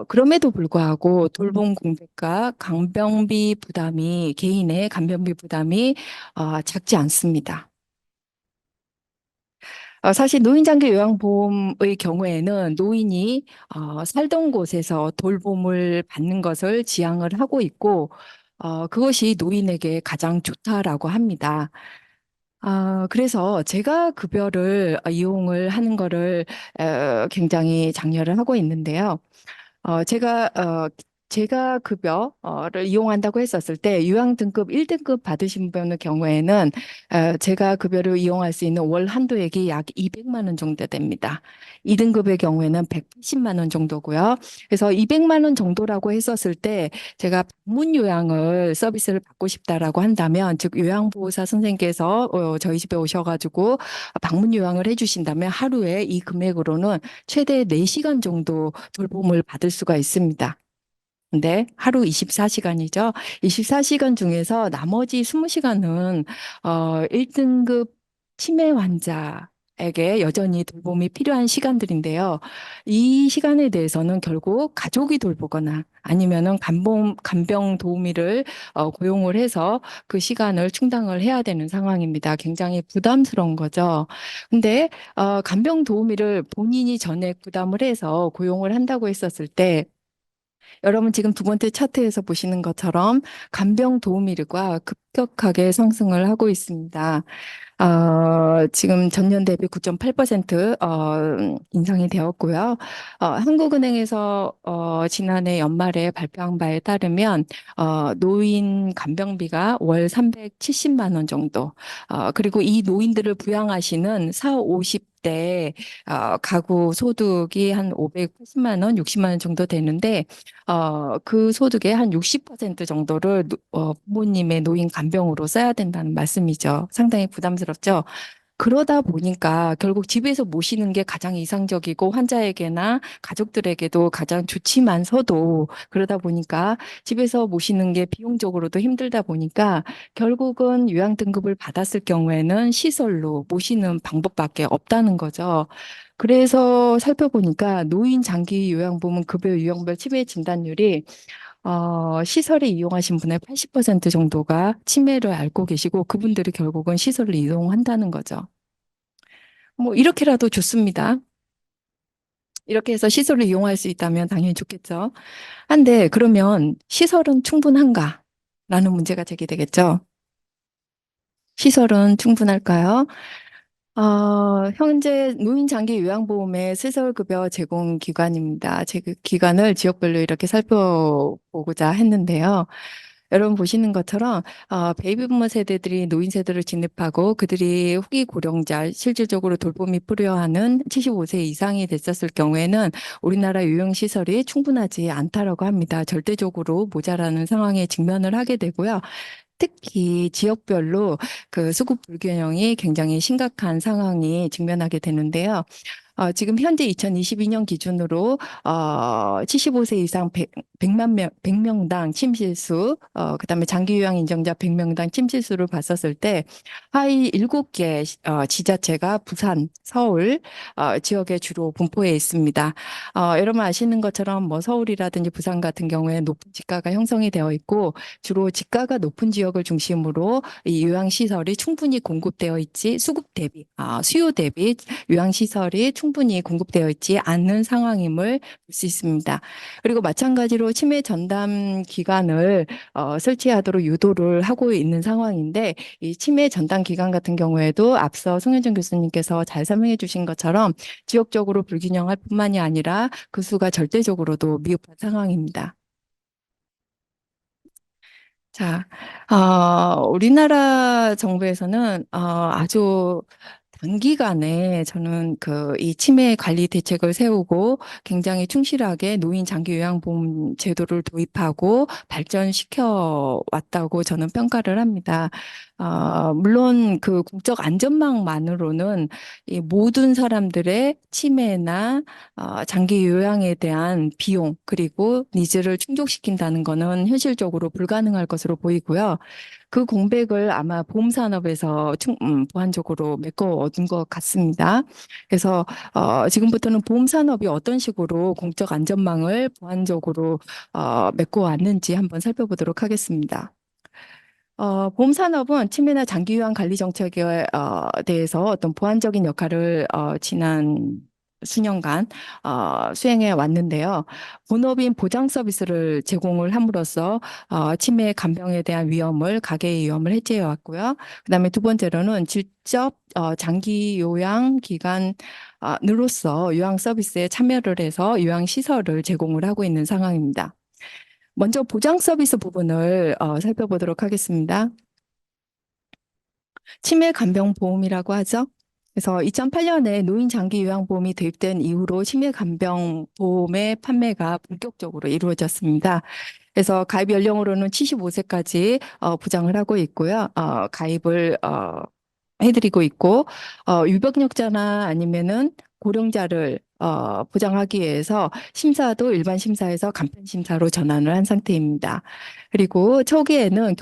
그럼에도 불구하고 돌봄 공백과 간병비 부담이 개인의 간병비 부담이 작지 않습니다. 사실 노인장기 요양보험의 경우에는 노인이 살던 곳에서 돌봄을 받는 것을 지향을 하고 있고 그것이 노인에게 가장 좋다라고 합니다. 그래서 제가 급여를 이용을 하는 거를 굉장히 장려를 하고 있는데요. 제가 제가 급여를 이용한다고 했었을 때 요양 등급 1등급 받으신 분의 경우에는 제가 급여를 이용할 수 있는 월 한도액이 약 200만 원 정도 됩니다. 2등급의 경우에는 180만 원 정도고요. 그래서 200만 원 정도라고 했었을 때 제가 방문 요양을 서비스를 받고 싶다라고 한다면 즉 요양보호사 선생님께서 저희 집에 오셔가지고 방문 요양을 해주신다면 하루에 이 금액으로는 최대 4시간 정도 돌봄을 받을 수가 있습니다. 근데 하루 24시간이죠. 24시간 중에서 나머지 20시간은 1등급 치매 환자에게 여전히 돌봄이 필요한 시간들인데요. 이 시간에 대해서는 결국 가족이 돌보거나 아니면은 간병 도우미를 고용을 해서 그 시간을 충당을 해야 되는 상황입니다. 굉장히 부담스러운 거죠. 근데 간병 도우미를 본인이 전액 부담을 해서 고용을 한다고 했었을 때 여러분 지금 두 번째 차트에서 보시는 것처럼 간병 도우미가 급격하게 상승을 하고 있습니다. 지금 전년 대비 9.8% 인상이 되었고요. 한국은행에서 지난해 연말에 발표한 바에 따르면 노인 간병비가 월 370만 원 정도, 그리고 이 노인들을 부양하시는 4, 50대 가구 소득이 한 580만 원, 60만 원 정도 되는데 그 소득의 한 60% 정도를 부모님의 노인 간병으로 써야 된다는 말씀이죠. 상당히 부담스럽죠. 그러다 보니까 결국 집에서 모시는 게 가장 이상적이고 환자에게나 가족들에게도 가장 좋지만서도 그러다 보니까 집에서 모시는 게 비용적으로도 힘들다 보니까 결국은 요양 등급을 받았을 경우에는 시설로 모시는 방법밖에 없다는 거죠. 그래서 살펴보니까 노인 장기 요양보험 급여 유형별 치매 진단율이 시설을 이용하신 분의 80% 정도가 치매를 앓고 계시고 그분들이 결국은 시설을 이용한다는 거죠. 뭐 이렇게라도 좋습니다. 이렇게 해서 시설을 이용할 수 있다면 당연히 좋겠죠. 한데 그러면 시설은 충분한가? 라는 문제가 제기되겠죠. 시설은 충분할까요? 현재 노인장기 요양보험의 시설급여 제공 기관입니다. 제 그 기관을 지역별로 이렇게 살펴보고자 했는데요. 여러분 보시는 것처럼 베이비부머 세대들이 노인 세대를 진입하고 그들이 후기 고령자 실질적으로 돌봄이 필요하는 75세 이상이 됐었을 경우에는 우리나라 요양시설이 충분하지 않다라고 합니다. 절대적으로 모자라는 상황에 직면을 하게 되고요. 특히 지역별로 그 수급 불균형이 굉장히 심각한 상황이 직면하게 되는데요. 지금 현재 2022년 기준으로 75세 이상 100명당 침실수, 그다음에 장기 요양 인정자 100명당 침실수를 봤었을 때 하위 7개 지자체가 부산, 서울 지역에 주로 분포해 있습니다. 여러분 아시는 것처럼 뭐 서울이라든지 부산 같은 경우에 높은 지가가 형성이 되어 있고 주로 지가가 높은 지역을 중심으로 이 요양시설이 충분히 공급되어 있지 수급 대비, 수요 대비 요양시설이 충분히 공급되어 있지 않는 상황임을 볼 수 있습니다. 그리고 마찬가지로 치매 전담 기관을 설치하도록 유도를 하고 있는 상황인데 이 치매 전담 기관 같은 경우에도 앞서 송현정 교수님께서 잘 설명해 주신 것처럼 지역적으로 불균형할 뿐만이 아니라 그 수가 절대적으로도 미흡한 상황입니다. 자, 우리나라 정부에서는 아주 단기간에 저는 이 치매 관리 대책을 세우고 굉장히 충실하게 노인 장기 요양보험 제도를 도입하고 발전시켜 왔다고 저는 평가를 합니다. 물론 그 국적 안전망만으로는 이 모든 사람들의 치매나 장기 요양에 대한 비용 그리고 니즈를 충족시킨다는 것은 현실적으로 불가능할 것으로 보이고요. 그 공백을 아마 보험산업에서 보완적으로 메꿔 얻은 것 같습니다. 그래서 지금부터는 보험산업이 어떤 식으로 공적 안전망을 보완적으로 메꿔 왔는지 한번 살펴보도록 하겠습니다. 보험산업은 치매나 장기요양 관리 정책에 대해서 어떤 보완적인 역할을 지난 수년간 수행해 왔는데요. 본업인 보장 서비스를 제공을 함으로써 치매 간병에 대한 위험을 가계의 위험을 해지해 왔고요. 그다음에 두 번째로는 직접 장기 요양 기관으로서 요양 서비스에 참여를 해서 요양 시설을 제공을 하고 있는 상황입니다. 먼저 보장 서비스 부분을 살펴보도록 하겠습니다. 치매 간병 보험이라고 하죠. 그래서 2008년에 노인 장기 요양보험이 도입된 이후로 치매 간병 보험의 판매가 본격적으로 이루어졌습니다. 그래서 가입 연령으로는 75세까지 부장을 하고 있고요. 가입을 해드리고 있고, 유병력자나 아니면은 고령자를 보장하기 위해서 심사도 일반 심사에서 간편 심사로 전환을 한 상태입니다. 그리고 초기에는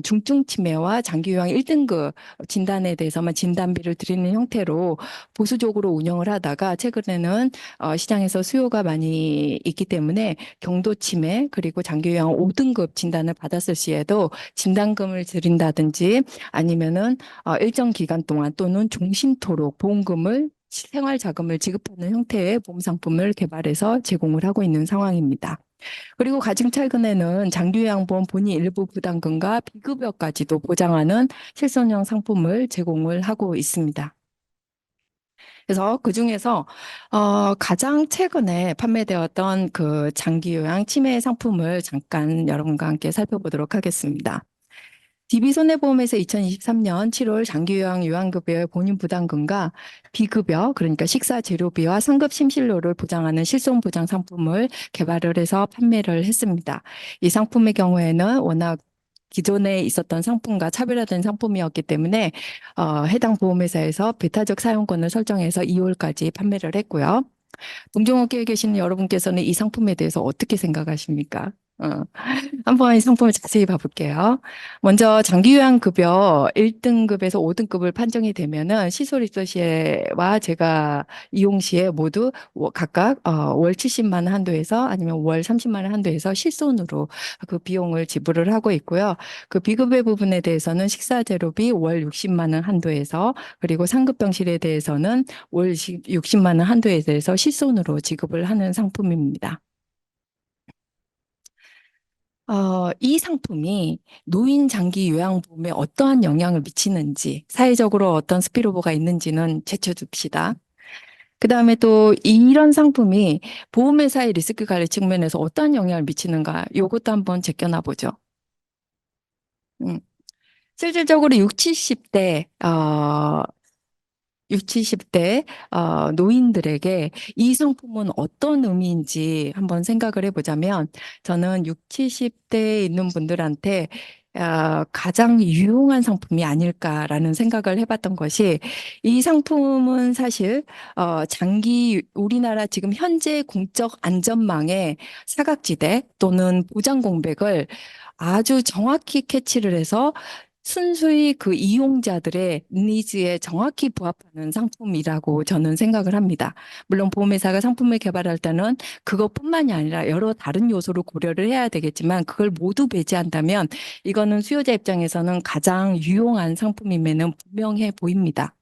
중증 치매와 장기 요양 1등급 진단에 대해서만 진단비를 드리는 형태로 보수적으로 운영을 하다가 최근에는 시장에서 수요가 많이 있기 때문에 경도 치매 그리고 장기 요양 5등급 진단을 받았을 시에도 진단금을 드린다든지 아니면은 일정 기간 동안 또는 종신토록 보험금을 생활 자금을 지급하는 형태의 보험 상품을 개발해서 제공을 하고 있는 상황입니다. 그리고 가장 최근에는 장기요양보험 본인 일부 부담금과 비급여까지도 보장하는 실손형 상품을 제공을 하고 있습니다. 그래서 그중에서 가장 최근에 판매되었던 그 장기요양 치매 상품을 잠깐 여러분과 함께 살펴보도록 하겠습니다. DB손해보험에서 2023년 7월 장기요양 요양급여의 본인 부담금과 비급여, 그러니까 식사 재료비와 상급 심실료를 보장하는 실손보장 상품을 개발을 해서 판매를 했습니다. 이 상품의 경우에는 워낙 기존에 있었던 상품과 차별화된 상품이었기 때문에 해당 보험회사에서 배타적 사용권을 설정해서 2월까지 판매를 했고요. 동종업계에 계시는 여러분께서는 이 상품에 대해서 어떻게 생각하십니까? 한번 이 상품을 자세히 봐볼게요. 먼저 장기요양급여 1등급에서 5등급을 판정이 되면은 시설 입소 시에와 제가 이용 시에 모두 각각 월 70만 원 한도에서 아니면 월 30만 원 한도에서 실손으로 그 비용을 지불을 하고 있고요. 그 비급여 부분에 대해서는 식사재료비 월 60만 원 한도에서 그리고 상급병실에 대해서는 월 60만 원 한도에 대해서 실손으로 지급을 하는 상품입니다. 이 상품이 노인 장기 요양보험에 어떠한 영향을 미치는지, 사회적으로 어떤 스피로버가 있는지는 제쳐둡시다. 그 다음에 또 이런 상품이 보험회사의 리스크 관리 측면에서 어떠한 영향을 미치는가, 요것도 한번 제껴놔 보죠. 실질적으로 60, 70대 노인들에게 이 상품은 어떤 의미인지 한번 생각을 해보자면 저는 60, 70대에 있는 분들한테 가장 유용한 상품이 아닐까라는 생각을 해봤던 것이 이 상품은 사실 우리나라 지금 현재 공적 안전망의 사각지대 또는 보장 공백을 아주 정확히 캐치를 해서 순수히 그 이용자들의 니즈에 정확히 부합하는 상품이라고 저는 생각을 합니다. 물론 보험회사가 상품을 개발할 때는 그것뿐만이 아니라 여러 다른 요소를 고려를 해야 되겠지만 그걸 모두 배제한다면 이거는 수요자 입장에서는 가장 유용한 상품임에는 분명해 보입니다.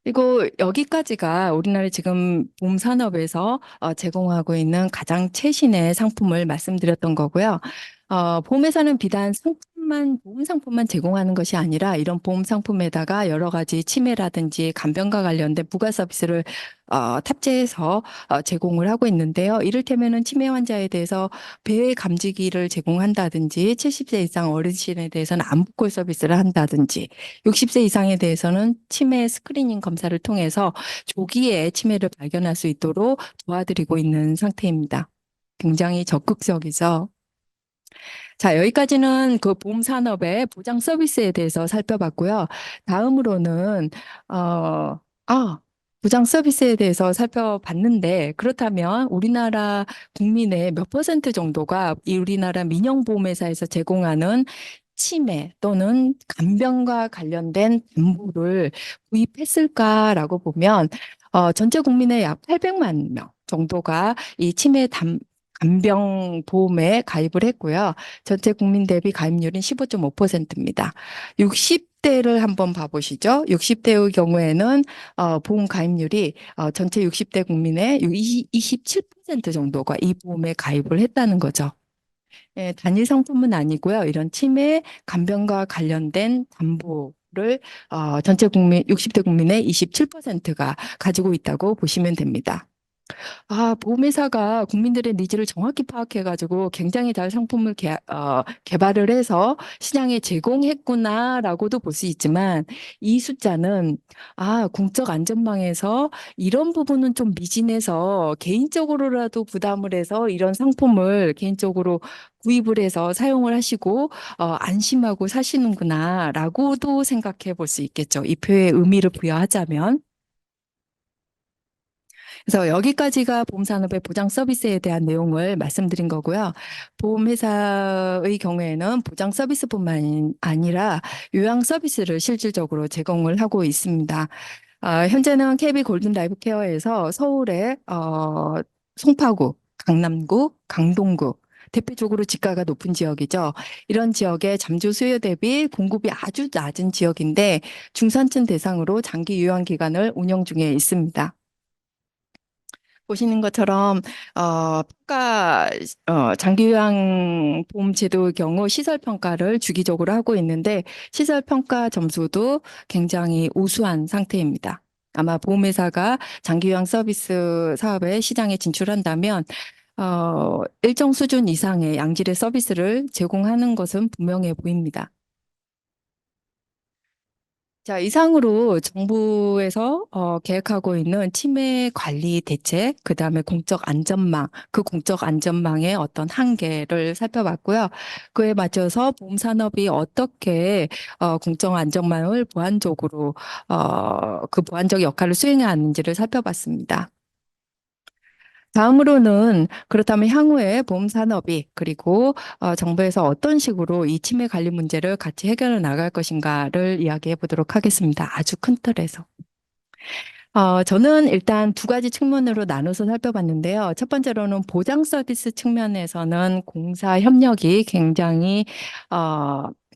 그리고 여기까지가 우리나라 지금 보험 산업에서 제공하고 있는 가장 최신의 상품을 말씀드렸던 거고요. 보험회사는 비단 보험 상품만 제공하는 것이 아니라 이런 보험 상품에다가 여러 가지 치매라든지 간병과 관련된 부가 서비스를 탑재해서 제공을 하고 있는데요. 이를테면은 치매 환자에 대해서 배 감지기를 제공한다든지 70세 이상 어르신에 대해서는 안부콜 서비스를 한다든지 60세 이상에 대해서는 치매 스크리닝 검사를 통해서 조기에 치매를 발견할 수 있도록 도와드리고 있는 상태입니다. 굉장히 적극적이죠. 자, 여기까지는 그 보험 산업의 보장 서비스에 대해서 살펴봤고요. 다음으로는 어, 아, 보장 서비스에 대해서 살펴봤는데 그렇다면 우리나라 국민의 몇 퍼센트 정도가 이 우리나라 민영보험회사에서 제공하는 치매 또는 간병과 관련된 담보를 구입했을까라고 보면 전체 국민의 약 800만 명 정도가 이 간병 보험에 가입을 했고요. 전체 국민 대비 가입률은 15.5%입니다. 60대를 한번 봐보시죠. 60대의 경우에는 보험 가입률이 전체 60대 국민의 27% 정도가 이 보험에 가입을 했다는 거죠. 예, 단일 상품은 아니고요. 이런 치매, 간병과 관련된 담보를 전체 국민 60대 국민의 27%가 가지고 있다고 보시면 됩니다. 보험회사가 국민들의 니즈를 정확히 파악해가지고 굉장히 잘 상품을 개발을 해서 시장에 제공했구나라고도 볼 수 있지만 이 숫자는 공적 안전망에서 이런 부분은 좀 미진해서 개인적으로라도 부담을 해서 이런 상품을 개인적으로 구입을 해서 사용을 하시고 안심하고 사시는구나라고도 생각해 볼 수 있겠죠. 이 표의 의미를 부여하자면. 그래서 여기까지가 보험산업의 보장 서비스에 대한 내용을 말씀드린 거고요. 보험회사의 경우에는 보장 서비스뿐만 아니라 요양 서비스를 실질적으로 제공을 하고 있습니다. 현재는 KB 골든 라이프 케어에서 서울의 송파구, 강남구, 강동구, 대표적으로 지가가 높은 지역이죠. 이런 지역의 잠주 수요 대비 공급이 아주 낮은 지역인데 중산층 대상으로 장기 요양 기간을 운영 중에 있습니다. 보시는 것처럼 평가 장기요양 보험 제도의 경우 시설 평가를 주기적으로 하고 있는데 시설 평가 점수도 굉장히 우수한 상태입니다. 아마 보험회사가 장기요양 서비스 사업에 시장에 진출한다면 일정 수준 이상의 양질의 서비스를 제공하는 것은 분명해 보입니다. 자, 이상으로 정부에서 계획하고 있는 치매 관리 대책, 그다음에 공적 안전망, 그 공적 안전망의 어떤 한계를 살펴봤고요. 그에 맞춰서 보험 산업이 어떻게 공적 안전망을 보완적으로 그 보완적 역할을 수행해야 하는지를 살펴봤습니다. 다음으로는 그렇다면 향후에 보험 산업이 그리고 정부에서 어떤 식으로 이 치매 관리 문제를 같이 해결해 나갈 것인가를 이야기해 보도록 하겠습니다. 아주 큰 틀에서. 저는 일단 두 가지 측면으로 나눠서 살펴봤는데요. 첫 번째로는 보장 서비스 측면에서는 공사 협력이 굉장히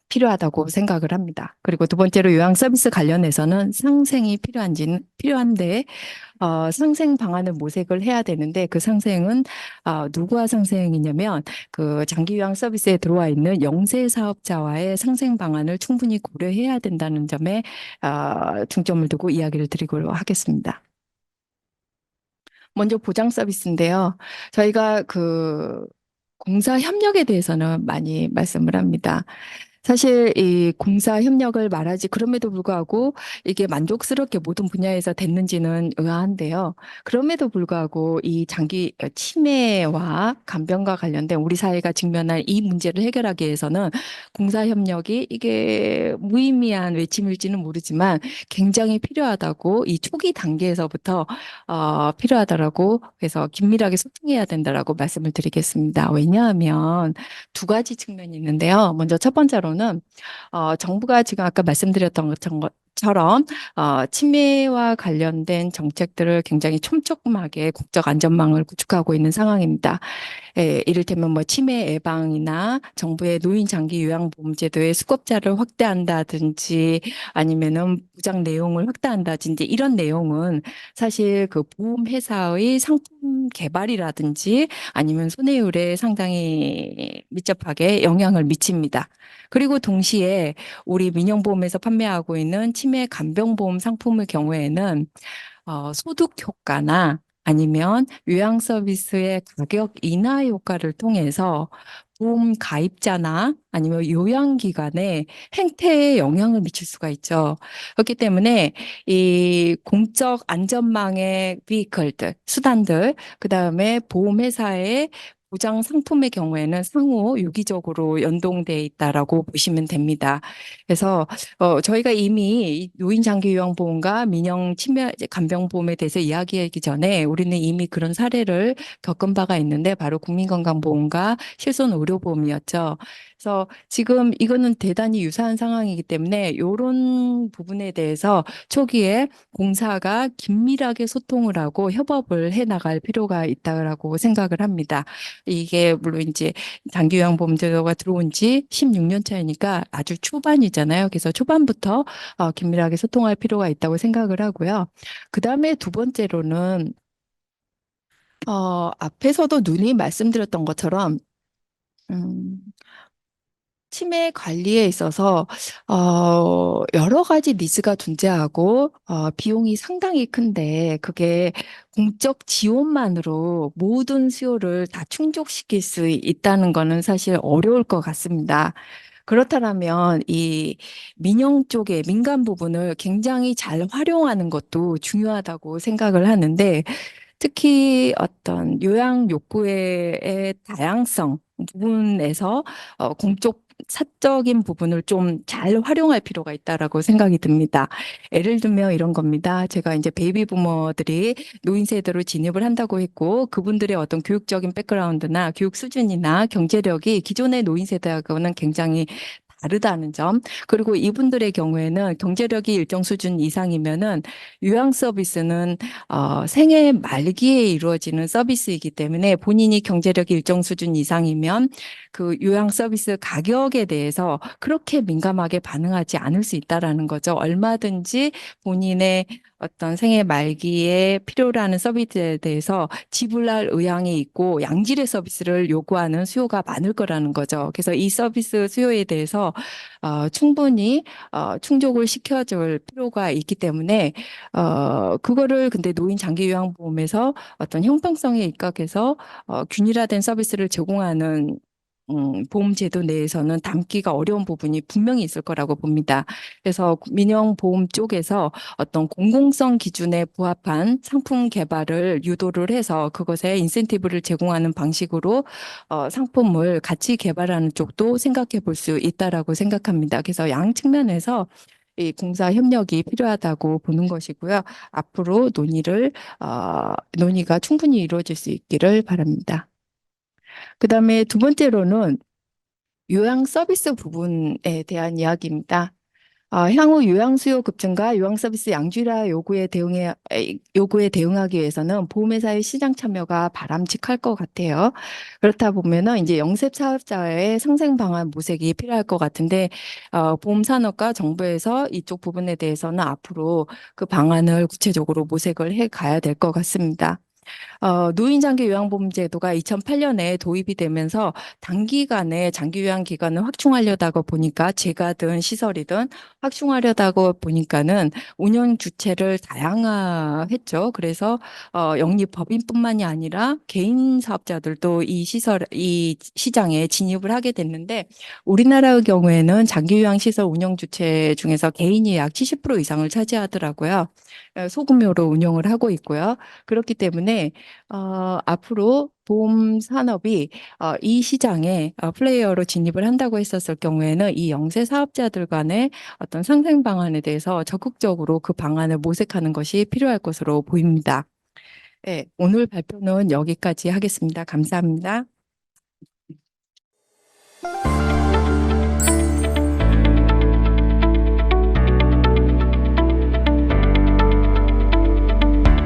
필요하다고 생각을 합니다. 그리고 두 번째로 요양 서비스 관련해서는 상생이 필요한데 상생 방안을 모색을 해야 되는데 그 상생은 누구와 상생이냐면 그 장기 요양 서비스에 들어와 있는 영세 사업자와의 상생 방안을 충분히 고려해야 된다는 점에 중점을 두고 이야기를 드리도록 하겠습니다. 먼저 보장 서비스인데요. 저희가 그 공사 협력에 대해서는 많이 말씀을 합니다. 사실 이 공사 협력을 말하지 그럼에도 불구하고 이게 만족스럽게 모든 분야에서 됐는지는 의아한데요. 그럼에도 불구하고 이 장기 치매와 간병과 관련된 우리 사회가 직면할 이 문제를 해결하기 위해서는 공사 협력이 이게 무의미한 외침일지는 모르지만 굉장히 필요하다고 이 초기 단계에서부터 필요하다라고 해서 긴밀하게 소통해야 된다라고 말씀을 드리겠습니다. 왜냐하면 두 가지 측면이 있는데요. 먼저 첫 번째로는 정부가 지금 아까 말씀드렸던 것처럼 치매와 관련된 정책들을 굉장히 촘촘하게 국적 안전망을 구축하고 있는 상황입니다. 이를테면 뭐 치매 예방이나 정부의 노인 장기 요양보험 제도의 수급자를 확대한다든지 아니면은 보장 내용을 확대한다든지 이런 내용은 사실 그 보험회사의 상품 개발이라든지 아니면 손해율에 상당히 밀접하게 영향을 미칩니다. 그리고 동시에 우리 민영보험에서 판매하고 있는 치매 간병보험 상품의 경우에는 소득 효과나 아니면 요양 서비스의 가격 인하 효과를 통해서 보험 가입자나 아니면 요양기관의 행태에 영향을 미칠 수가 있죠. 그렇기 때문에 이 공적 안전망의 비클들, 수단들, 그다음에 보험회사의 보장 상품의 경우에는 상호 유기적으로 연동돼 있다라고 보시면 됩니다. 그래서 저희가 이미 이 노인 장기 요양보험과 민영 치매 간병보험에 대해서 이야기하기 전에 우리는 이미 그런 사례를 겪은 바가 있는데 바로 국민건강보험과 실손의료보험이었죠. 그래서 지금 이거는 대단히 유사한 상황이기 때문에 이런 부분에 대해서 초기에 공사가 긴밀하게 소통을 하고 협업을 해 나갈 필요가 있다고 생각을 합니다. 이게 물론 이제 장기 요양보험제도가 들어온 지 16년 차이니까 아주 초반이잖아요. 그래서 초반부터 긴밀하게 소통할 필요가 있다고 생각을 하고요. 그 다음에 두 번째로는 앞에서도 누님 말씀드렸던 것처럼 음, 치매 관리에 있어서 여러 가지 니즈가 존재하고 비용이 상당히 큰데 그게 공적 지원만으로 모든 수요를 다 충족시킬 수 있다는 거는 사실 어려울 것 같습니다. 그렇다면 이 민영 쪽의 민간 부분을 굉장히 잘 활용하는 것도 중요하다고 생각을 하는데 특히 어떤 요양 욕구의 다양성 부분에서 공적 사적인 부분을 좀 잘 활용할 필요가 있다라고 생각이 듭니다. 예를 들면 이런 겁니다. 제가 이제 베이비 부머들이 노인 세대로 진입을 한다고 했고 그분들의 어떤 교육적인 백그라운드나 교육 수준이나 경제력이 기존의 노인 세대하고는 굉장히 다르다는 점. 그리고 이분들의 경우에는 경제력이 일정 수준 이상이면은 요양 서비스는 생애 말기에 이루어지는 서비스이기 때문에 본인이 경제력이 일정 수준 이상이면 그 요양 서비스 가격에 대해서 그렇게 민감하게 반응하지 않을 수 있다라는 거죠. 얼마든지 본인의 어떤 생애 말기에 필요로 하는 서비스에 대해서 지불할 의향이 있고 양질의 서비스를 요구하는 수요가 많을 거라는 거죠. 그래서 이 서비스 수요에 대해서 충분히 충족을 시켜줄 필요가 있기 때문에 그거를 근데 노인 장기 요양보험에서 어떤 형평성에 입각해서 균일화된 서비스를 제공하는 보험 제도 내에서는 담기가 어려운 부분이 분명히 있을 거라고 봅니다. 그래서 민영보험 쪽에서 어떤 공공성 기준에 부합한 상품 개발을 유도를 해서 그것에 인센티브를 제공하는 방식으로 상품을 같이 개발하는 쪽도 생각해 볼 수 있다라고 생각합니다. 그래서 양 측면에서 이 공사 협력이 필요하다고 보는 것이고요. 앞으로 논의가 충분히 이루어질 수 있기를 바랍니다. 그다음에 두 번째로는 요양 서비스 부분에 대한 이야기입니다. 향후 요양 수요 급증과 요양 서비스 양질화 요구에 대응하기 위해서는 보험회사의 시장 참여가 바람직할 것 같아요. 그렇다 보면은 이제 영세 사업자의 상생 방안 모색이 필요할 것 같은데, 보험 산업과 정부에서 이쪽 부분에 대해서는 앞으로 그 방안을 구체적으로 모색을 해 가야 될 것 같습니다. 노인장기 요양보험 제도가 2008년에 도입이 되면서 단기간에 장기 요양 기간을 확충하려다가 보니까 제가든 시설이든 확충하려다가 보니까는 운영 주체를 다양화했죠. 그래서 영리 법인뿐만이 아니라 개인 사업자들도 이 시장에 진입을 하게 됐는데 우리나라의 경우에는 장기 요양 시설 운영 주체 중에서 개인이 약 70% 이상을 차지하더라고요. 소규모로 운영을 하고 있고요. 그렇기 때문에 앞으로 보험 산업이 이 시장에 플레이어로 진입을 한다고 했었을 경우에는 이 영세 사업자들 간의 어떤 상생 방안에 대해서 적극적으로 그 방안을 모색하는 것이 필요할 것으로 보입니다. 네, 오늘 발표는 여기까지 하겠습니다. 감사합니다.